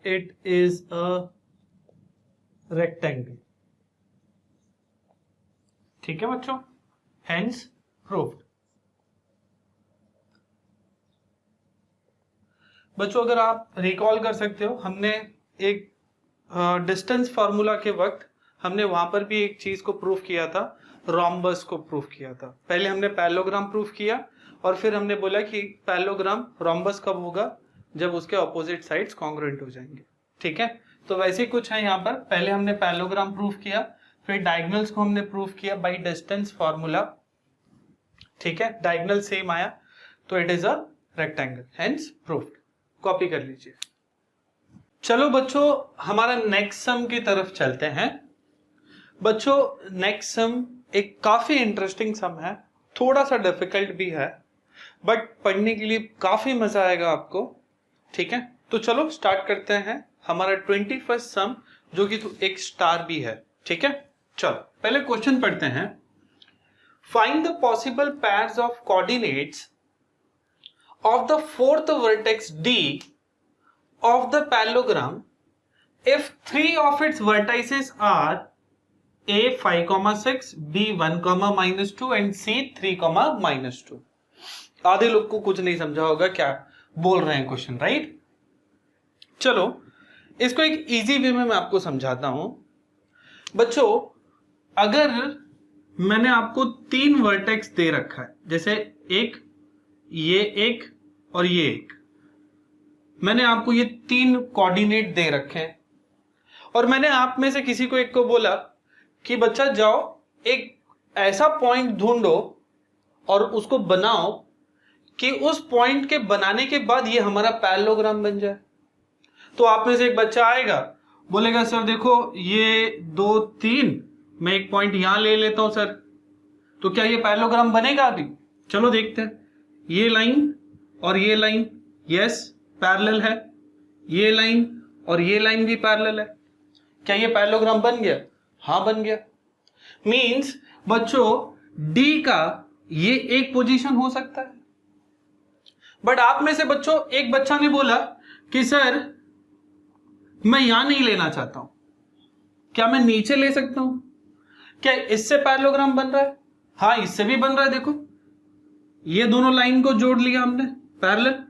it is a rectangle, ठीक है बच्चों, hence proved। बच्चों अगर आप रिकॉल कर सकते हो, हमने एक डिस्टेंस फार्मूला के वक्त हमने वहां पर भी एक चीज को प्रूफ किया था, रोम्बस को प्रूफ किया था। पहले हमने पैरेललोग्राम प्रूफ किया और फिर हमने बोला कि पैरेललोग्राम रोम्बस कब होगा, जब उसके ऑपोजिट साइड्स कॉन्ग्रुएंट हो जाएंगे, ठीक है। तो वैसे ही कुछ है यहाँ पर, पहले हमने पैरेललोग्राम प्रूफ किया, फिर डायगोनल्स को हमने प्रूफ किया बाय डिस्टेंस फार्मूला, ठीक है। डायगोनल सेम आया तो it is a rectangle, hence proofed. Copy कर लीजिए। चलो बच्चों हमारा नेक्स्ट सम की तरफ चलते हैं। बच्चों नेक्स्ट सम एक काफी इंटरेस्टिंग सम है, थोड़ा सा डिफिकल्ट भी है बट पढ़ने के लिए काफी मजा आएगा आपको, ठीक है। तो चलो स्टार्ट करते हैं हमारा 21st सम, जो कि एक स्टार भी है, ठीक है। चलो पहले क्वेश्चन पढ़ते हैं। Find the possible pairs of coordinates of the fourth vertex D of the parallelogram if 3 of its vertices are A 5,6, B 1,-2 and C 3,-2। आधे लोग को कुछ नहीं समझा होगा क्या बोल रहे हैं क्वेश्चन, राइट। चलो इसको एक इजी वे में मैं आपको समझाता हूं। बच्चों अगर मैंने आपको 3 वर्टेक्स दे रखा है, जैसे एक, ये एक और ये एक, मैंने आपको ये 3 कोऑर्डिनेट दे रखे हैं और मैंने आप में से किसी को एक को बोला कि बच्चा जाओ एक ऐसा पॉइंट ढूंढो और उसको बनाओ कि उस पॉइंट के बनाने के बाद ये हमारा पैरेललोग्राम बन जाए। तो आप में से एक बच्चा आएगा, बोलेगा सर देखो ये 2 3, मैं एक पॉइंट यहां ले लेता हूं सर, तो क्या ये पैरेललोग्राम बनेगा अभी? चलो देखते हैं। ये लाइन और ये लाइन यस पैरेलल है, ये लाइन और ये लाइन भी पैरेलल है, क्या ये पैरेललोग्राम बन गया? हाँ बन गया। मींस बच्चों डी का ये एक पोजीशन हो सकता है, बट आप में से बच्चों एक बच्चा ने बोला कि सर मैं यहां नहीं लेना चाहता हूं, क्या मैं नीचे ले सकता हूं? क्या इससे पैरेललोग्राम बन रहा है? हाँ इससे भी बन रहा है, देखो ये दोनों लाइन को जोड़ लिया हमने पैरेलल,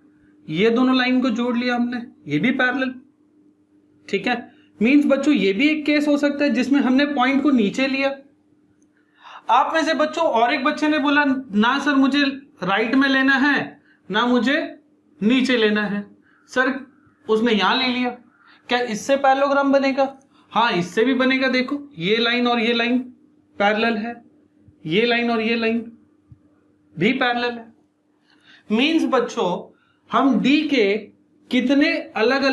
ये दोनों लाइन को जोड़ लिया हमने, ये भी पैरेलल, ठीक है। मींस बच्चों ये भी एक केस हो सकता है जिसमें हमने पॉइंट को नीचे लिया। आप में से बच्चों और एक बच्चे ने बोला ना सर मुझे राइट में लेना है ना मुझे नीचे लेना है, सर उसने यहां ले लिया। क्या इससे पैरेललोग्राम बनेगा? हाँ, इससे भी बनेगा। देखो ये लाइन और ये लाइन पैरेलल है, ये लाइन और ये लाइन भी पैरेलल है। मींस बच्चों हम डी के कितने अलग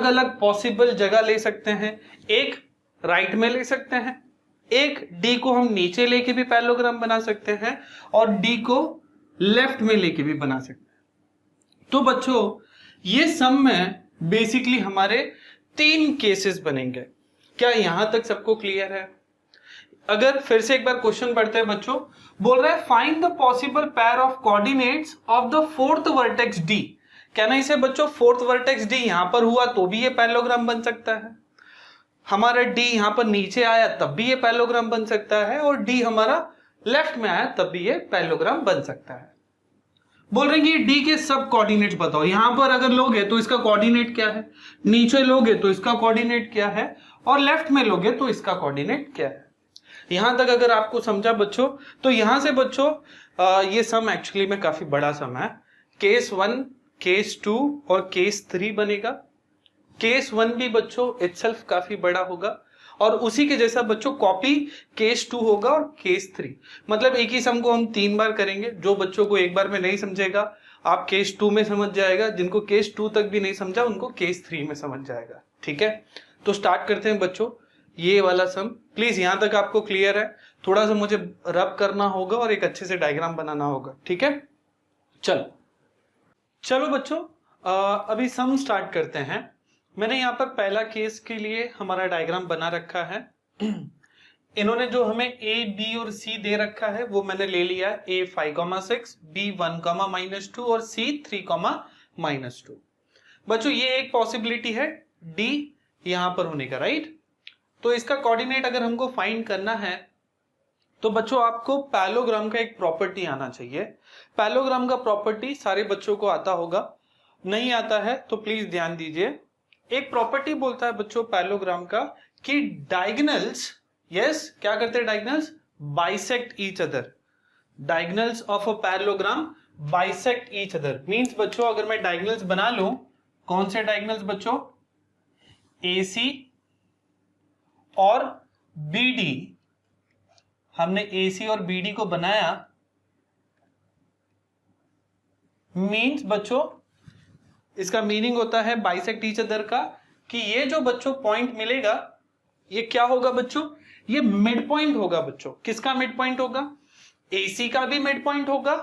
अलग पॉसिबल जगह ले सकते हैं। एक राइट में ले सकते हैं, एक डी को हम नीचे लेके भी पैरेललोग्राम बना सकते हैं, और डी को लेफ्ट में लेके भी बना सकते हैं। तो बच्चों ये सम में बेसिकली हमारे 3 केसेस बनेंगे। क्या यहां तक सबको क्लियर है? अगर फिर से एक बार क्वेश्चन पढ़ते हैं बच्चों, बोल रहा है find the possible pair of coordinates of the fourth vertex D. कहना इसे बच्चों फोर्थ वर्टेक्स डी यहां पर हुआ तो भी ये पैरेललोग्राम बन सकता है, हमारा डी यहां पर नीचे आया तब भी ये पैरेललोग्राम बन सकता है, और डी हमारा लेफ्ट में आया तब भी ये पैरेललोग्राम बन सकता है। बोल रहे हैं कि डी के सब कोऑर्डिनेट्स बताओ। यहां पर अगर लोगे तो इसका कोऑर्डिनेट क्या है, नीचे लोगे तो इसका कोऑर्डिनेट क्या है, और लेफ्ट में लोगे तो इसका कोऑर्डिनेट क्या है। यहां तक अगर आपको समझा बच्चों, तो यहां से बच्चों ये सम एक्चुअली में काफी बड़ा सम है। केस 1, केस 2 और केस 3 बनेगा। केस 1 भी बच्चों इटसेल्फ काफी बड़ा होगा, और उसी के जैसा बच्चों कॉपी केस 2 होगा और केस 3। मतलब एक ही सम को हम 3 बार करेंगे। जो बच्चों को एक बार में नहीं समझेगा आप केस 2 में समझ जाएगा, जिनको केस 2 तक भी नहीं समझा उनको केस 3 में समझ जाएगा। ठीक है, तो स्टार्ट करते हैं बच्चों ये वाला सम। प्लीज यहां तक आपको क्लियर है? थोड़ा सा मुझे रब करना होगा और एक अच्छे से डायग्राम बनाना होगा। ठीक है, चलो बच्चों अभी सम स्टार्ट करते हैं। मैंने यहाँ पर पहला केस के लिए हमारा डायग्राम बना रखा है। इन्होंने जो हमें ए बी और सी दे रखा है वो मैंने ले लिया, ए 5,6, बी 1,-2 और सी 3,-2। बच्चों ये एक पॉसिबिलिटी है डी यहां पर होने का, राइट। तो इसका कोऑर्डिनेट अगर हमको फाइंड करना है तो बच्चों आपको पैरेललोग्राम का एक प्रॉपर्टी आना चाहिए। पैरेललोग्राम का प्रॉपर्टी सारे बच्चों को आता होगा, नहीं आता है तो प्लीज ध्यान दीजिए। एक प्रॉपर्टी बोलता है बच्चों पैरेललोग्राम का कि डायगोनल्स, यस क्या करते हैं diagonals, bisect each other. Diagonals of a parallelogram bisect each other. Means बच्चों अगर मैं डायगोनल्स बना लूं, कौन से डायगोनल्स बच्चों, AC और BD। हमने AC और BD को बनाया, मींस बच्चों इसका मीनिंग होता है बाइसेक्ट ईच अदर का, कि ये जो बच्चों पॉइंट मिलेगा ये क्या होगा बच्चों, ये मिड पॉइंट होगा बच्चों। किसका मिड पॉइंट होगा, AC का भी मिड पॉइंट होगा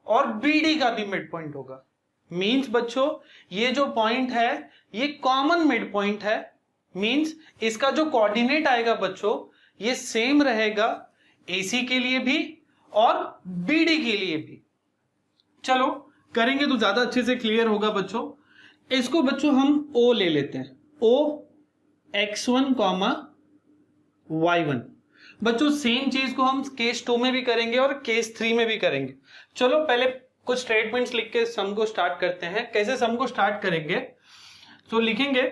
और BD का भी मिड पॉइंट होगा। मींस बच्चों ये जो पॉइंट है ये कॉमन मिड पॉइंट है। मींस इसका जो कोऑर्डिनेट आएगा बच्चों ये सेम रहेगा AC के लिए भी और BD के लिए भी। चलो करेंगे तो ज्यादा अच्छे से क्लियर होगा बच्चों। इसको बच्चों हम O ले लेते हैं, O x1, y1। बच्चों सेम चीज को हम केस 2 में भी करेंगे और केस 3 में भी करेंगे। चलो पहले कुछ स्टेटमेंट्स लिख के सम को स्टार्ट करते हैं। कैसे सम को स्टार्ट करेंगे, तो लिखेंगे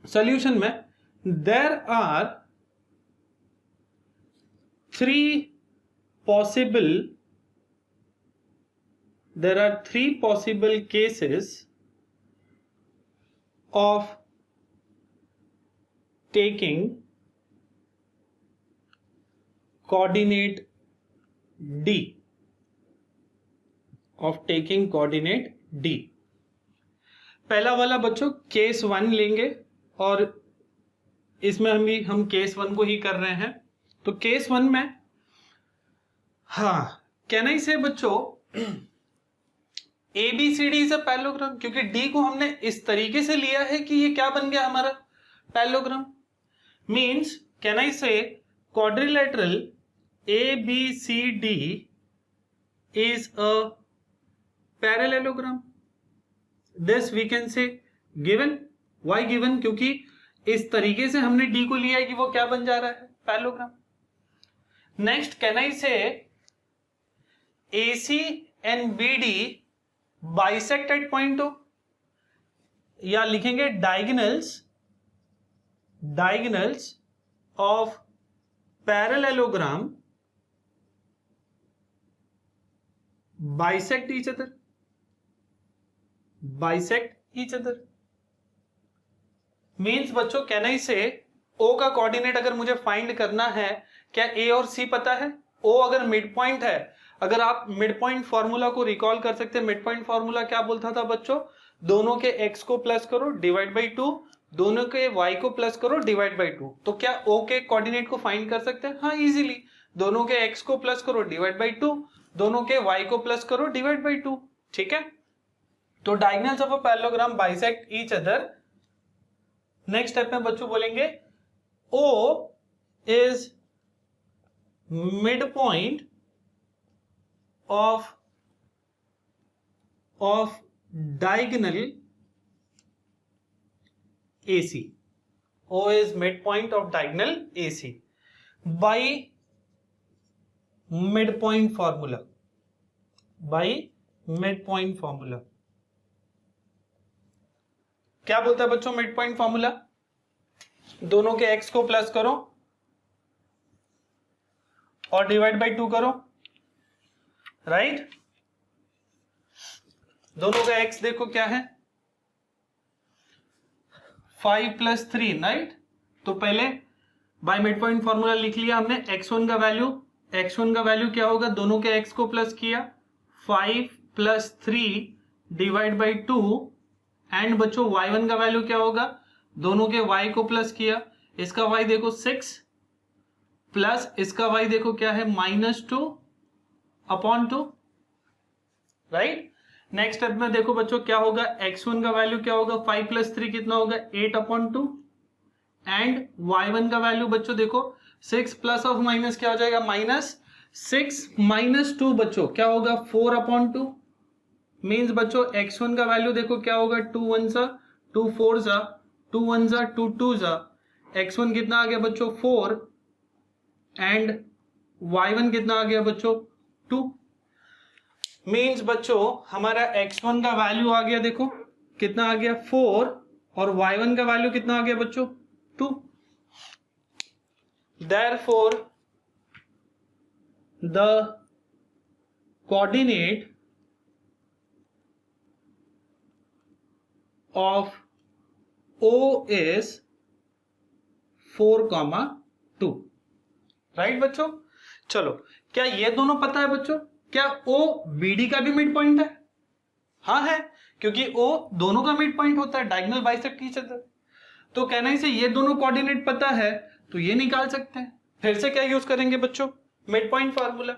सॉल्यूशन में there are 3 possible cases of taking coordinate D। पहला वाला बच्चों केस 1 लेंगे और इसमें हम केस 1 को ही कर रहे हैं। तो केस 1 में कहना ही से बच्चों ABCD इज अ पैरेललोग्राम, क्योंकि D को हमने इस तरीके से लिया है कि ये क्या बन गया हमारा parallelogram. Means can I say quadrilateral ABCD is a parallelogram. This we can say given. Why given, क्योंकि इस तरीके से हमने D को लिया है कि वो क्या बन जा रहा है parallelogram. Next can I say AC and BD bisect at point O, या लिखेंगे diagonals of parallelogram bisect each other. Means बच्चों कहना ही से ओ का कोऑर्डिनेट अगर मुझे फाइंड करना है, क्या ए और सी पता है? ओ अगर मिड पॉइंट है, अगर आप मिड पॉइंट फॉर्मूला को रिकॉल कर सकते हैं, मिड पॉइंट फॉर्मूला क्या बोलता था बच्चों? दोनों के x को प्लस करो डिवाइड बाई 2, दोनों के y को प्लस करो डिवाइड बाई 2। तो क्या o के कोऑर्डिनेट को फाइंड कर सकते हैं? हाँ इजीली, दोनों के x को प्लस करो डिवाइड बाई 2, दोनों के y को प्लस करो डिवाइड बाई 2। ठीक है, तो diagonals of a parallelogram bisect each other. Next step में बच्चों बोलेंगे O is midpoint of diagonal AC. O is midpoint of diagonal AC by midpoint formula. By midpoint formula. क्या बोलता है बच्चों मिड पॉइंट फॉर्मूला? दोनों के x को प्लस करो और डिवाइड बाई 2 करो, राइट? दोनों का x देखो क्या है, 5 + 3, राइट? तो पहले बाय मिड पॉइंट फॉर्मूला लिख लिया हमने। x1 का वैल्यू क्या होगा? दोनों के x को प्लस किया, 5 + 3 डिवाइड बाई 2, एंड बच्चों y1 का वैल्यू क्या होगा? दोनों के y को प्लस किया, इसका y देखो 6 प्लस इसका y देखो क्या है -2/2, राइट? नेक्स्ट स्टेप में देखो बच्चों क्या होगा, x1 का वैल्यू क्या होगा? 5 + 3 कितना होगा? 8/2, एंड y1 का वैल्यू बच्चों देखो 6 प्लस ऑफ माइनस क्या हो जाएगा? -6 - 2 बच्चों क्या होगा? 4/2। मीन्स बच्चों x1 का वैल्यू देखो क्या होगा? 2 1 सा 2 4 सा 2 1 सा 2 2 सा, x1 कितना आ गया बच्चों? 4, एंड y1 कितना आ गया बच्चों? 2। मीन्स बच्चों हमारा x1 का वैल्यू आ गया देखो कितना आ गया? 4, और y1 का वैल्यू कितना आ गया बच्चों? 2। Therefore the coordinate of O is 4,2, right बच्चों? चलो, क्या ये दोनों पता है बच्चों? क्या O BD का भी मिड पॉइंट है? हाँ है, क्योंकि O दोनों का मिड पॉइंट होता है, डायगोनल बाइसेक्ट ईच अदर। तो कहना ही से ये दोनों कोऑर्डिनेट पता है तो ये निकाल सकते हैं। फिर से क्या यूज करेंगे बच्चों? Mid point formula.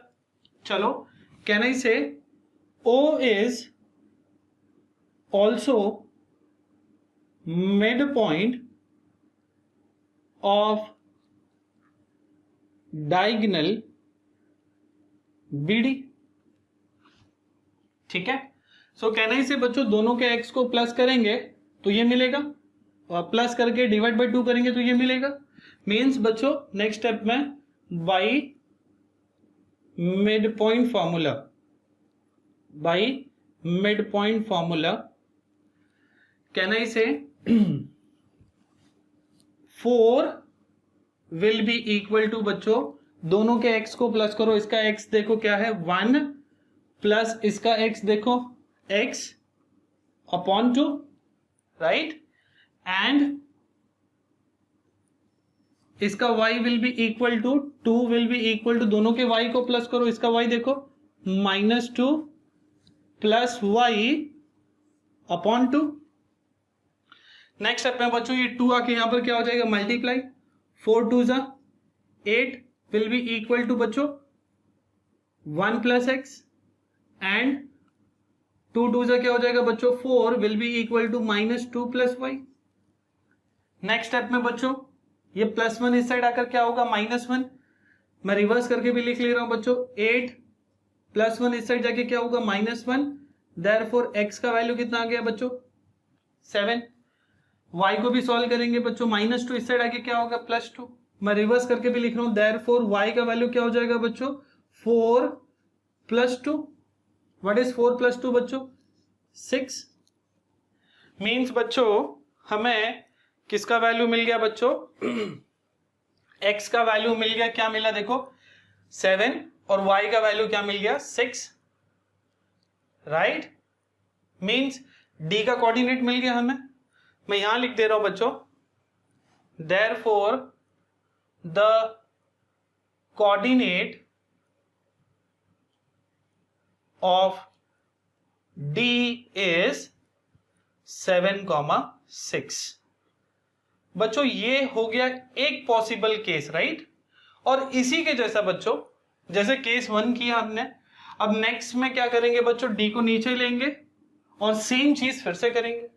चलो, कहना ही से O is also midpoint of diagonal BD। ठीक है, सो कहना ही से बच्चों दोनों के x को प्लस करेंगे तो ये मिलेगा, और प्लस करके डिवाइड बाई 2 करेंगे तो ये मिलेगा। मीन्स बच्चों नेक्स्ट स्टेप में by mid point formula, by mid point formula कहना ही से 4 विल बी इक्वल टू बच्चों दोनों के x को प्लस करो, इसका x देखो क्या है 1 प्लस इसका x देखो x/2, राइट? एंड इसका y will be equal to 2 will be equal to दोनों के y को प्लस करो, इसका y देखो -2 प्लस y/2। नेक्स्ट स्टेप में बच्चों ये 2 आके यहां पर क्या हो जाएगा? मल्टीप्लाई, 4 2 ज़ा 8 विल बी इक्वल टू बच्चों 1 प्लस x, एंड 2 2 ज़ा क्या हो जाएगा बच्चों? 4 will be equal to -2 plus y। Next step में बच्चों ये +1 इस साइड आकर क्या होगा? -1। मैं रिवर्स करके भी लिख ले रहा हूं बच्चों, 8 + 1 इस साइड जाके क्या होगा? -1। देयरफॉर x का वैल्यू कितना आ गया बच्चों? 7। y को भी सॉल्व करेंगे बच्चों, -2 इस साइड आके क्या होगा? +2। मैं रिवर्स करके भी लिख रहा हूं, देयरफॉर y का वैल्यू क्या हो जाएगा बच्चों? 4 + 2। व्हाट इज 4 + 2 बच्चों? 6। मीन्स बच्चों हमें किसका वैल्यू मिल गया बच्चों? x का वैल्यू मिल गया, क्या मिला देखो 7, और y का वैल्यू क्या मिल गया? 6, राइट? मीन्स d का कोऑर्डिनेट मिल गया हमें। मैं यहां लिख दे रहा हूं बच्चों, therefore the coordinate of D is 7,6। बच्चों ये हो गया एक पॉसिबल केस, राइट। और इसी के जैसा बच्चों जैसे केस 1 किया हमने, अब नेक्स्ट में क्या करेंगे बच्चों, डी को नीचे लेंगे और सेम चीज फिर से करेंगे,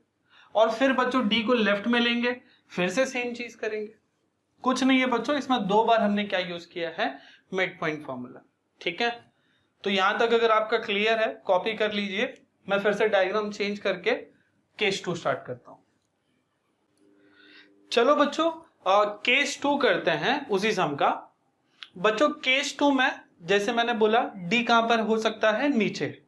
और फिर बच्चों डी को लेफ्ट में लेंगे, फिर से सेम चीज करेंगे। कुछ नहीं है बच्चों, इसमें 2 बार हमने क्या यूज किया है, मिड पॉइंट फॉर्मूला। ठीक है, तो यहां तक अगर आपका क्लियर है कॉपी कर लीजिए। मैं फिर से डायग्राम चेंज करके केस 2 स्टार्ट करता हूं। चलो बच्चों केस 2 करते हैं उसी सम का। बच्चों केस 2 में जैसे मैंने बोला डी कहां पर हो सकता है, नीचे।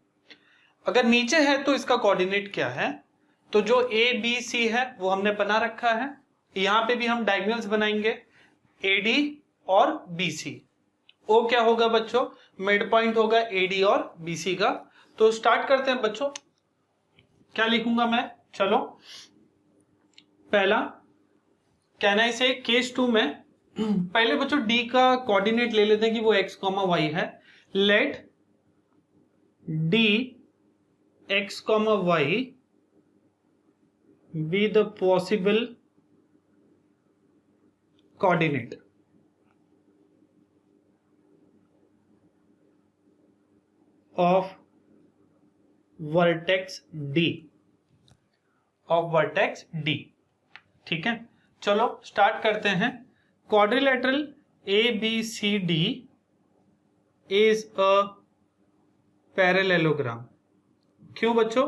अगर नीचे है तो इसका कोऑर्डिनेट क्या है, तो जो ए बी सी है वो हमने बना रखा है। यहां पे भी हम डायगोनल्स बनाएंगे एडी और बीसी। ओ क्या होगा बच्चों, मिड पॉइंट होगा एडी और बीसी का। तो स्टार्ट करते हैं बच्चों। क्या लिखूंगा मैं, चलो पहला कहना है इसे केस 2 में पहले बच्चों डी का कोऑर्डिनेट ले लेते हैं कि वो x, y है। Let D x, y be the possible coordinate of vertex D, ठीक है। चलो स्टार्ट करते हैं। Quadrilateral A B C D is a parallelogram. क्यों बच्चों,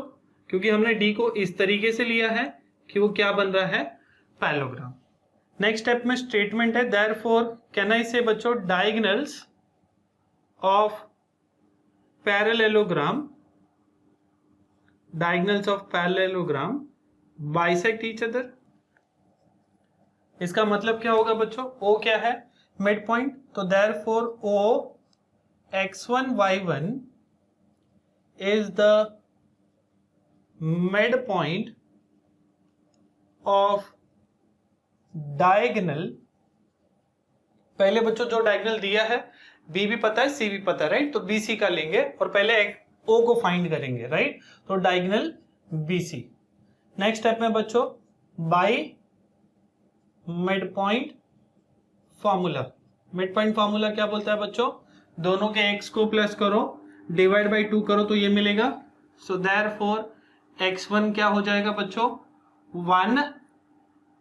क्योंकि हमने डी को इस तरीके से लिया है कि वो क्या बन रहा है, पैरेललोग्राम। नेक्स्ट स्टेप में स्टेटमेंट है देयरफॉर कैन आई से बच्चों diagonals of parallelogram bisect each other. इसका मतलब क्या होगा बच्चों, ओ क्या है, मिड पॉइंट, तो therefore O x1 y1 is the mid point of diagonal. पहले बच्चों जो डायगोनल दिया है बी भी पता है सी भी पता है, राइट। तो बी सी का लेंगे और पहले ओ को फाइंड करेंगे, राइट। तो diagonal B C. Next step में बच्चों by mid point formula. Mid point formula क्या बोलता है बच्चों, दोनों के x को प्लस करो, डिवाइड बाई 2 करो तो ये मिलेगा। सो देयरफॉर x1 क्या हो जाएगा बच्चों, 1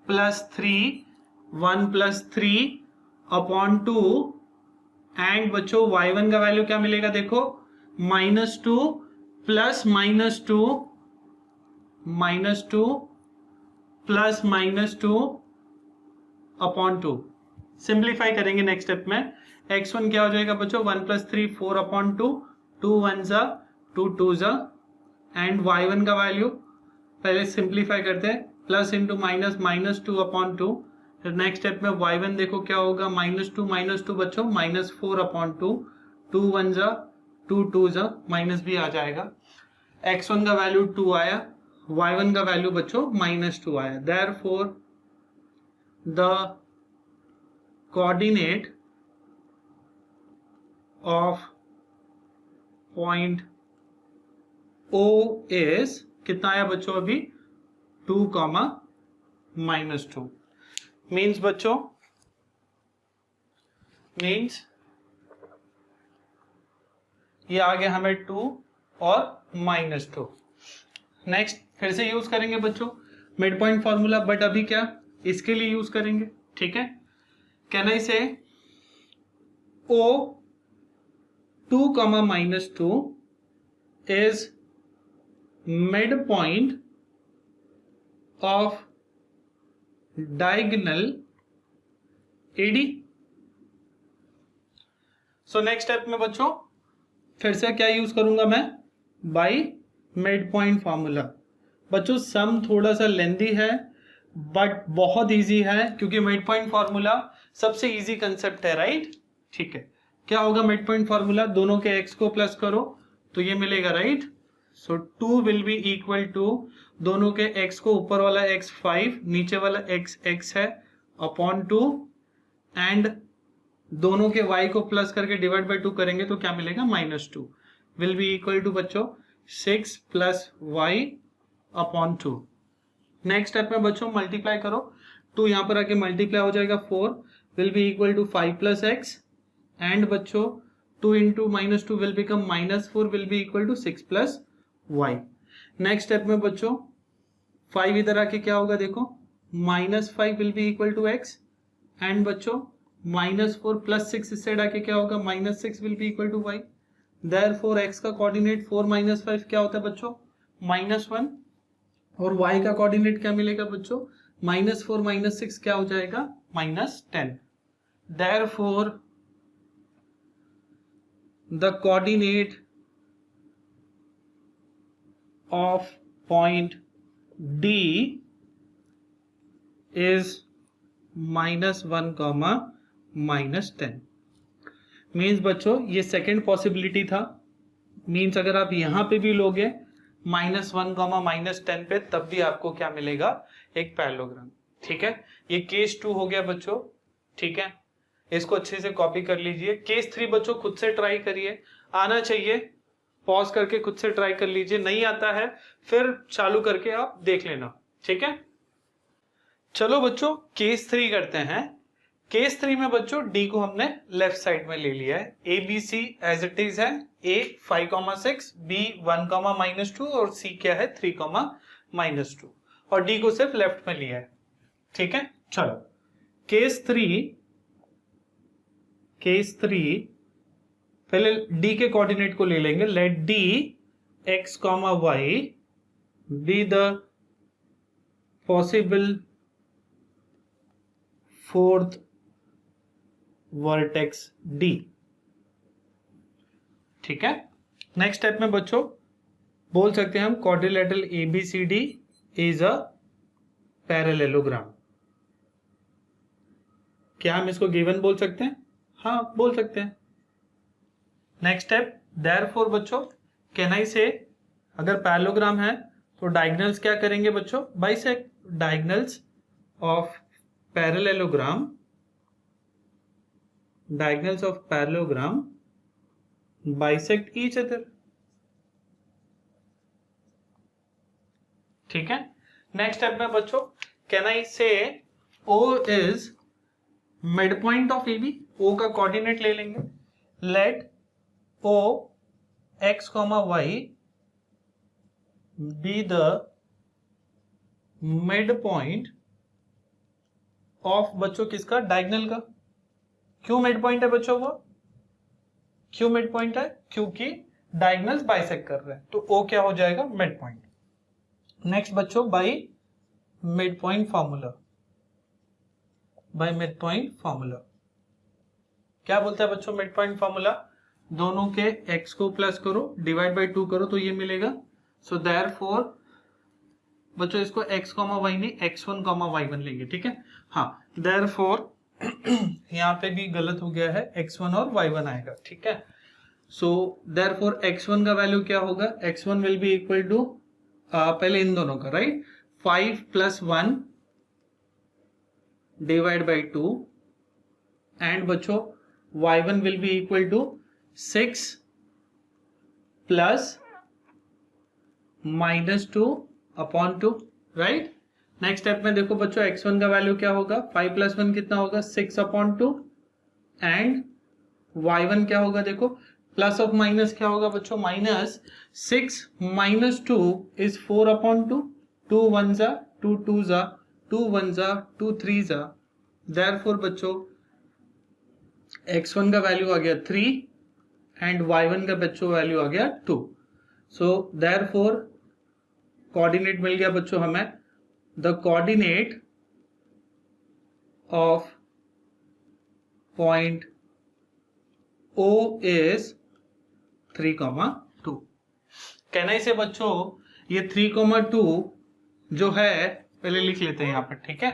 + 3 अपॉन 2 एंड बच्चों y1 का वैल्यू क्या मिलेगा, देखो -2 प्लस -2 अपॉन 2। सिंप्लीफाई करेंगे नेक्स्ट स्टेप में। x1 क्या हो जाएगा बच्चों, 1 + 3 4 अपॉन 2, 2 1 ज़ा 2 2 ज़ा, एंड y1 का वैल्यू पहले सिंप्लीफाई करते हैं, प्लस इंटू माइनस -2 अपॉन 2। फिर नेक्स्ट स्टेप में y1 देखो क्या होगा, -2 बच्चों -4 अपॉन 2, 2 1 ज़ा 2 2 ज़ा, माइनस भी आ जाएगा। x1 का वैल्यू 2 आया, y1 का वैल्यू बच्चों -2 आया। Therefore the coordinate of point O is कितना आया बच्चों अभी, 2, -2। मीन्स बच्चों ये आ गया हमें 2 और -2। नेक्स्ट फिर से यूज करेंगे बच्चों मिड पॉइंट फॉर्मूला, बट अभी क्या इसके लिए यूज करेंगे, ठीक है। कैन आई से O 2, -2 is midpoint of diagonal AD। So next step में बच्चों फिर से क्या यूज करूंगा मैं, बाई मिड पॉइंट फॉर्मूला। बच्चों सम थोड़ा सा लेंदी है बट बहुत इजी है, क्योंकि मिड पॉइंट फॉर्मूला सबसे इजी कंसेप्ट है, राइट। ठीक है, क्या होगा मिड पॉइंट फॉर्मूला, दोनों के x को प्लस करो तो ये मिलेगा, right. So 2 will be equal to दोनों के x को, ऊपर वाला x 5, नीचे वाला x x है, अपॉन 2 एंड दोनों के y को प्लस करके डिवाइड बाय 2 करेंगे तो क्या मिलेगा -2 विल बी इक्वल टू बच्चों 6 plus y upon 2। Next step में बच्चों मल्टीप्लाई करो, 2 यहां पर आके मल्टीप्लाई हो जाएगा 4 will be equal to 5 plus x and बच्चों 2 into -2 will become -4 will be equal to 6 plus y। Next step में बच्चों 5 इधर आके क्या होगा देखो, -5 will be equal to x and बच्चों -4 प्लस 6 इस साइड आके क्या होगा, -6 will be equal to y। Therefore x का कोऑर्डिनेट 4 - 5 क्या होता है बच्चों, -1 और y का कोऑर्डिनेट क्या मिलेगा बच्चों, -4 - 6 क्या हो जाएगा, -10। Therefore the coordinate of point D is -1, -10। Means बच्चों ये सेकेंड पॉसिबिलिटी था, मीन्स अगर आप यहां पे भी लोगे -1, -10 पे तब भी आपको क्या मिलेगा, एक पैरेललोग्राम। ठीक है, ये केस 2 हो गया बच्चों। ठीक है, इसको अच्छे से कॉपी कर लीजिए। केस 3 बच्चों खुद से ट्राई करिए, आना चाहिए, पॉज करके खुद से ट्राई कर लीजिए, नहीं आता है फिर चालू करके आप देख लेना। ठीक है, चलो बच्चों केस 3 करते हैं। केस 3 में बच्चों डी को हमने लेफ्ट साइड में ले लिया है, A B C as it is है, ए 5, 6, बी 1, -2 और सी क्या है 3, -2 और डी को सिर्फ लेफ्ट में लिया है। ठीक है, चलो केस 3 पहले डी के कोऑर्डिनेट को ले लेंगे। Let D x, y be the possible fourth vertex D। ठीक है, नेक्स्ट स्टेप में बच्चों बोल सकते हैं हम quadrilateral ABCD is a parallelogram. क्या हम इसको गिवन बोल सकते हैं, हाँ बोल सकते हैं। नेक्स्ट स्टेप, देयरफॉर बच्चों कैन आई से, अगर पैरेललोग्राम है तो डायगोनल्स क्या करेंगे बच्चों, bisect. Diagonals of parallelogram, diagonals of parallelogram bisect each other। ठीक है, नेक्स्ट स्टेप में बच्चों कैन आई से O is midpoint of AB, O का कोऑर्डिनेट ले लेंगे। लेट O x, y be the midpoint of बच्चों किसका, डायगोनल का। क्यों मिड पॉइंट है बच्चों वो, क्यों मिड पॉइंट है, क्योंकि डायगोनल्स बाइसेक्ट कर रहे हैं, तो ओ क्या हो जाएगा, मिड पॉइंट। नेक्स्ट बच्चों by mid point formula, by mid point formula क्या बोलता है बच्चों, मिड पॉइंट फार्मूला दोनों के x को प्लस करो डिवाइड बाय 2 करो तो ये मिलेगा। सो देयरफॉर बच्चों इसको x, y नहीं x1, y1 लेंगे। ठीक है, हाँ देयरफॉर यहाँ पे भी गलत हो गया है, x1 और y1 आएगा। ठीक है, सो देयरफॉर x1 का वैल्यू क्या होगा, x1 will be equal to, पहले इन दोनों का राइट, 5 + 1 डिवाइड बाय 2 एंड बच्चों y1 will be equal to 6 plus -2 upon 2 right. Next step में देखो बच्चों x1 का वैल्यू क्या होगा, 5 + 1 कितना होगा, 6 अपॉन 2 एंड y1 क्या होगा, देखो प्लस ऑफ माइनस क्या होगा बच्चों, -6 - 2 इज 4 अपॉन 2, 2 1 जा 2 2 जा 2 1 जा 2 3 जा। देयरफॉर बच्चों x1 का वैल्यू आ गया 3 एंड y1 का बच्चों वैल्यू आ गया 2। सो देयरफॉर कोऑर्डिनेट मिल गया बच्चों हमें, the coordinate of point O is 3, 2। कहना इसे बच्चों ये 3, 2 जो है पहले लिख लेते हैं यहाँ पर। ठीक है,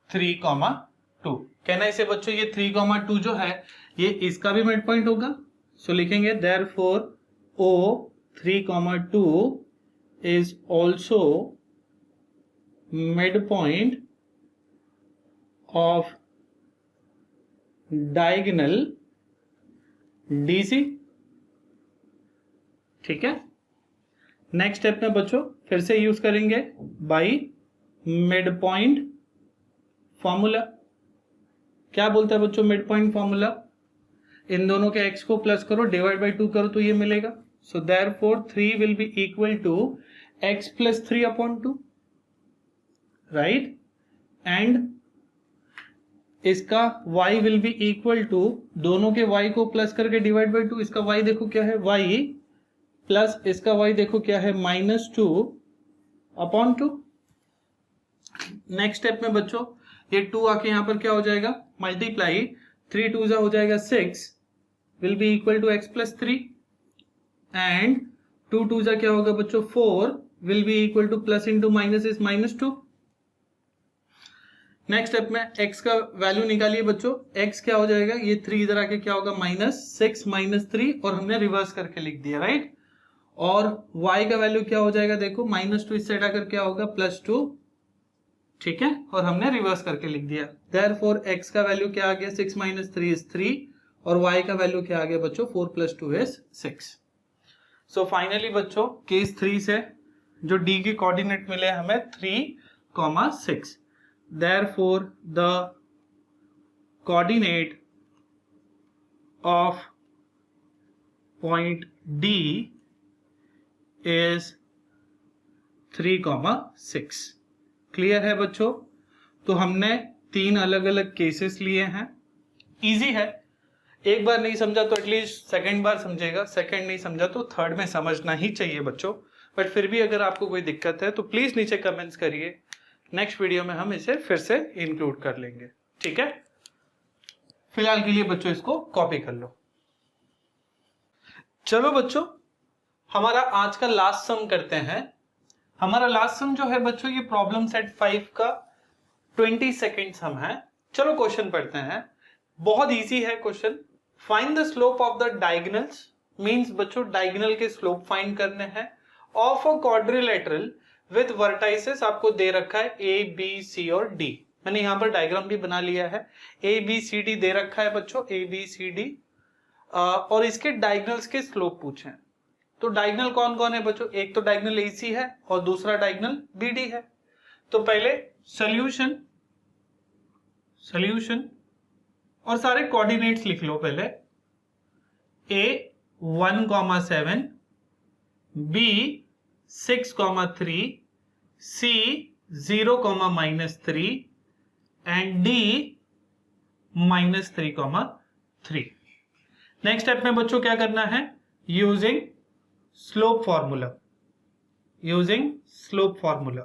3, 2 कहना इसे बच्चों ये 3, 2 जो है ये इसका भी मिड पॉइंट होगा। सो लिखेंगे therefore O 3, 2 is also mid point of diagonal DC। ठीक है, नेक्स्ट स्टेप में बच्चों फिर से यूज करेंगे बाई मिड पॉइंट फॉर्मूला। क्या बोलता है बच्चों मिड पॉइंट फॉर्मूला? इन दोनों के x को प्लस करो, डिवाइड बाई 2 करो तो ये मिलेगा। So therefore 3 will be equal to x plus 3 upon 2, right. And इसका y will be equal to, दोनों के y को प्लस करके डिवाइड बाई 2, इसका y देखो क्या है y प्लस इसका y देखो क्या है -2 अपॉन 2। नेक्स्ट स्टेप में बच्चों ये 2 आके यहां पर क्या हो जाएगा, मल्टीप्लाई 3 2 हो जाएगा 6 will be equal to x plus 3 and 2 2 क्या होगा बच्चों 4 will be equal to plus into minus is -2। Next step में x का वैल्यू निकालिए बच्चों, x क्या हो जाएगा, ये 3 इधर आके क्या होगा -6 -3 और हमने रिवर्स करके लिख दिया, राइट। और y का वैल्यू क्या हो जाएगा, देखो -2 इस साइड आकर क्या होगा +2, ठीक है, और हमने रिवर्स करके लिख दिया। देयरफॉर x का वैल्यू क्या आ गया 6 - 3 इज 3 और y का वैल्यू क्या आ गया बच्चों 4 + 2 इज 6। सो फाइनली बच्चों केस 3 से जो d की कोऑर्डिनेट मिले हमें 3, 6। Therefore the coordinate of point D is 3, 6। Clear है बच्चों? तो हमने 3 अलग अलग केसेस लिए हैं। इजी है, एक बार नहीं समझा तो एटलीस्ट सेकंड बार समझेगा, सेकंड नहीं समझा तो थर्ड में समझना ही चाहिए बच्चों। बट फिर भी अगर आपको कोई दिक्कत है तो प्लीज नीचे कमेंट्स करिए, नेक्स्ट वीडियो में हम इसे फिर से इंक्लूड कर लेंगे, ठीक है। फिलहाल के लिए बच्चों इसको कॉपी कर लो। चलो बच्चों हमारा आज का लास्ट सम करते हैं। हमारा लास्ट सम जो है बच्चों ये प्रॉब्लम सेट 5 का 20 सेकेंड सम है। चलो क्वेश्चन पढ़ते हैं, बहुत इजी है question. Find the slope of the diagonals, means बच्चों डायगोनल के स्लोप फाइंड करने हैं of a quadrilateral with vertices आपको दे रखा है A, B, C और D। मैंने यहां पर डायग्राम भी बना लिया है। A, B, C, D दे रखा है बच्चों, A, B, C, D और इसके डायगोनल्स के स्लोप पूछे। तो डायगोनल कौन कौन है बच्चों, एक तो डायगोनल AC है और दूसरा डायगोनल BD है। तो पहले सॉल्यूशन और सारे कोऑर्डिनेट्स लिख लो पहले। A 1,7, B 6,3, C 0,-3 and D -3,3। Next step में बच्चों क्या करना है, यूजिंग स्लोप फॉर्मूला।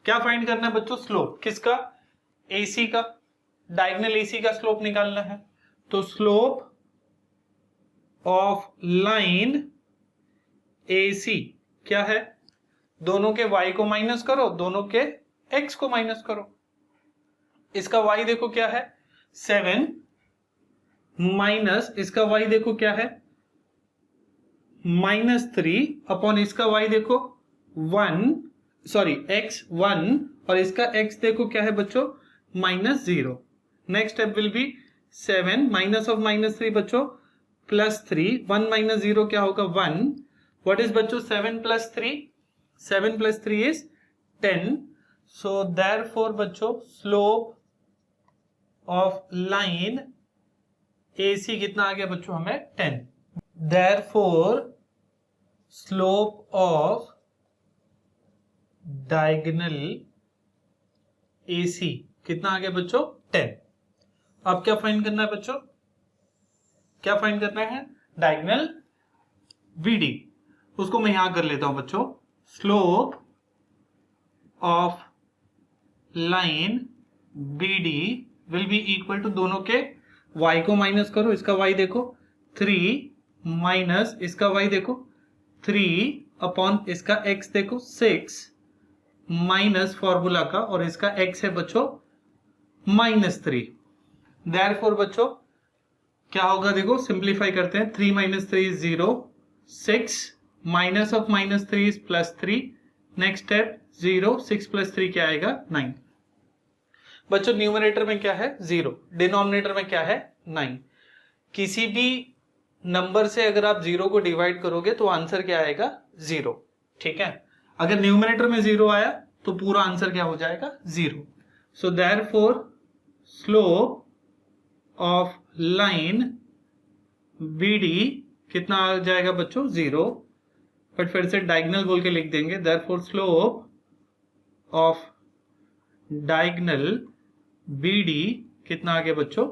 क्या फाइंड करना है बच्चों, स्लोप किसका, AC का, डायगोनल AC का स्लोप निकालना है। तो स्लोप ऑफ लाइन AC क्या है, दोनों के y को माइनस करो, दोनों के x को माइनस करो। इसका y देखो क्या है 7 माइनस इसका y देखो क्या है -3 अपॉन इसका y देखो 1 और इसका x देखो क्या है बच्चों -0। Next step will B 7 minus of -3 बच्चों +3, 1 - 0 क्या होगा 1। व्हाट इज बच्चों 7 + 3, 7 + 3 is 10। सो देयरफॉर बच्चों स्लोप ऑफ लाइन AC कितना आ गया बच्चों हमें 10। Therefore slope of diagonal AC कितना आ गया बच्चों 10। अब क्या फाइंड करना है बच्चों, क्या फाइंड करना है, डायगोनल BD। उसको मैं यहां कर लेता हूं बच्चों, slope of line BD will be equal to, दोनों के y को माइनस करो, इसका y देखो 3 माइनस इसका y देखो 3 अपॉन इसका x देखो 6 माइनस फॉर्मूला का और इसका x है बच्चों -3। देयरफॉर बच्चों क्या होगा देखो, सिंप्लीफाई करते हैं, 3 - 3 is 0, 6 minus of -3 is +3, next step 0, 6 plus 3 क्या आएगा 9। बच्चों न्यूमरेटर में क्या है 0, डिनोमिनेटर में क्या है 9। किसी भी नंबर से अगर आप 0 को डिवाइड करोगे तो आंसर क्या आएगा 0, ठीक है। अगर न्यूमरेटर में 0 आया तो पूरा आंसर क्या हो जाएगा 0। सो therefore slope of line BD कितना आ जाएगा बच्चों 0, बट फिर से डायगोनल बोल के लिख देंगे, therefore slope of diagonal BD कितना आ गया बच्चों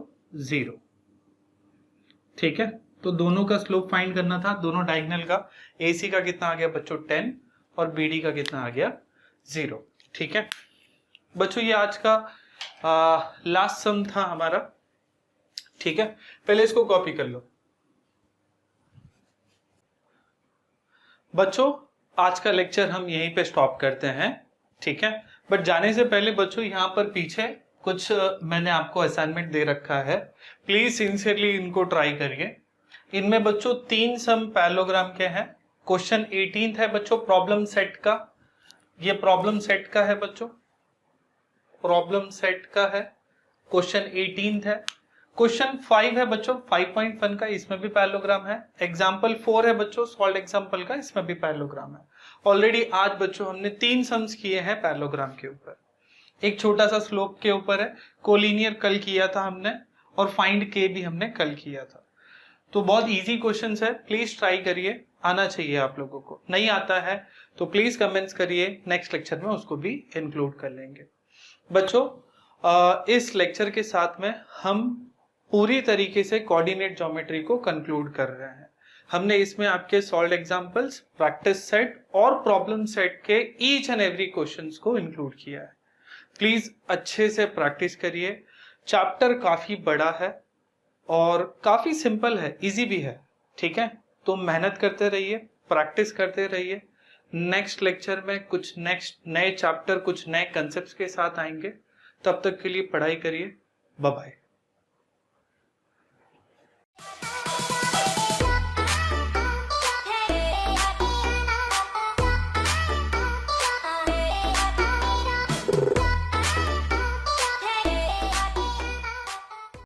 0, ठीक है। तो दोनों का स्लोप फाइंड करना था, दोनों डायगोनल का। AC का कितना आ गया बच्चों 10 और BD का कितना आ गया 0, ठीक है। बच्चों ये आज का लास्ट सम था हमारा, ठीक है। पहले इसको कॉपी कर लो। बच्चों आज का लेक्चर हम यहीं पे स्टॉप करते हैं, ठीक है। बट जाने से पहले बच्चों यहाँ पर पीछे कुछ मैंने आपको असाइनमेंट दे रखा है, प्लीज सिंसियरली इनको ट्राई करिए। इनमें बच्चों 3 सम पैरेललोग्राम के हैं। क्वेश्चन 18 है बच्चों प्रॉब्लम सेट का, ये प्रॉब्लम सेट का है बच्चों, प्रॉब्लम सेट का है। क्वेश्चन 18 है। क्वेश्चन 5 है बच्चों 5.1 का, इसमें भी पैरेललोग्राम है। एग्जाम्पल 4 है बच्चों सॉल्व एग्जाम्पल का, इसमें भी पैरेललोग्राम है। ऑलरेडी आज बच्चों हमने 3 सम्स किए हैं पैरेललोग्राम के ऊपर। एक छोटा सा स्लोप के ऊपर है, कोलिनियर कल किया था हमने, और फाइंड के भी हमने कल किया था। तो बहुत इजी क्वेश्चंस है, प्लीज ट्राई करिए, आना चाहिए आप लोगों को। नहीं आता है तो प्लीज कमेंट्स करिए, नेक्स्ट लेक्चर में उसको भी इंक्लूड कर लेंगे। बच्चों इस लेक्चर के साथ में हम पूरी तरीके से कोऑर्डिनेट ज्योमेट्री को कंक्लूड कर रहे हैं। हमने इसमें आपके सॉल्व एग्जांपल्स, प्रैक्टिस सेट और प्रॉब्लम सेट के ईच एंड एवरी क्वेश्चंस को इंक्लूड किया है। प्लीज अच्छे से प्रैक्टिस करिए। चैप्टर काफी बड़ा है और काफी सिंपल है, इजी भी है, ठीक है। तो मेहनत करते रहिए, प्रैक्टिस करते रहिए। नेक्स्ट लेक्चर में कुछ नेक्स्ट नए चैप्टर, कुछ नए कंसेप्ट्स के साथ आएंगे। तब तक के लिए पढ़ाई करिए। Bye bye.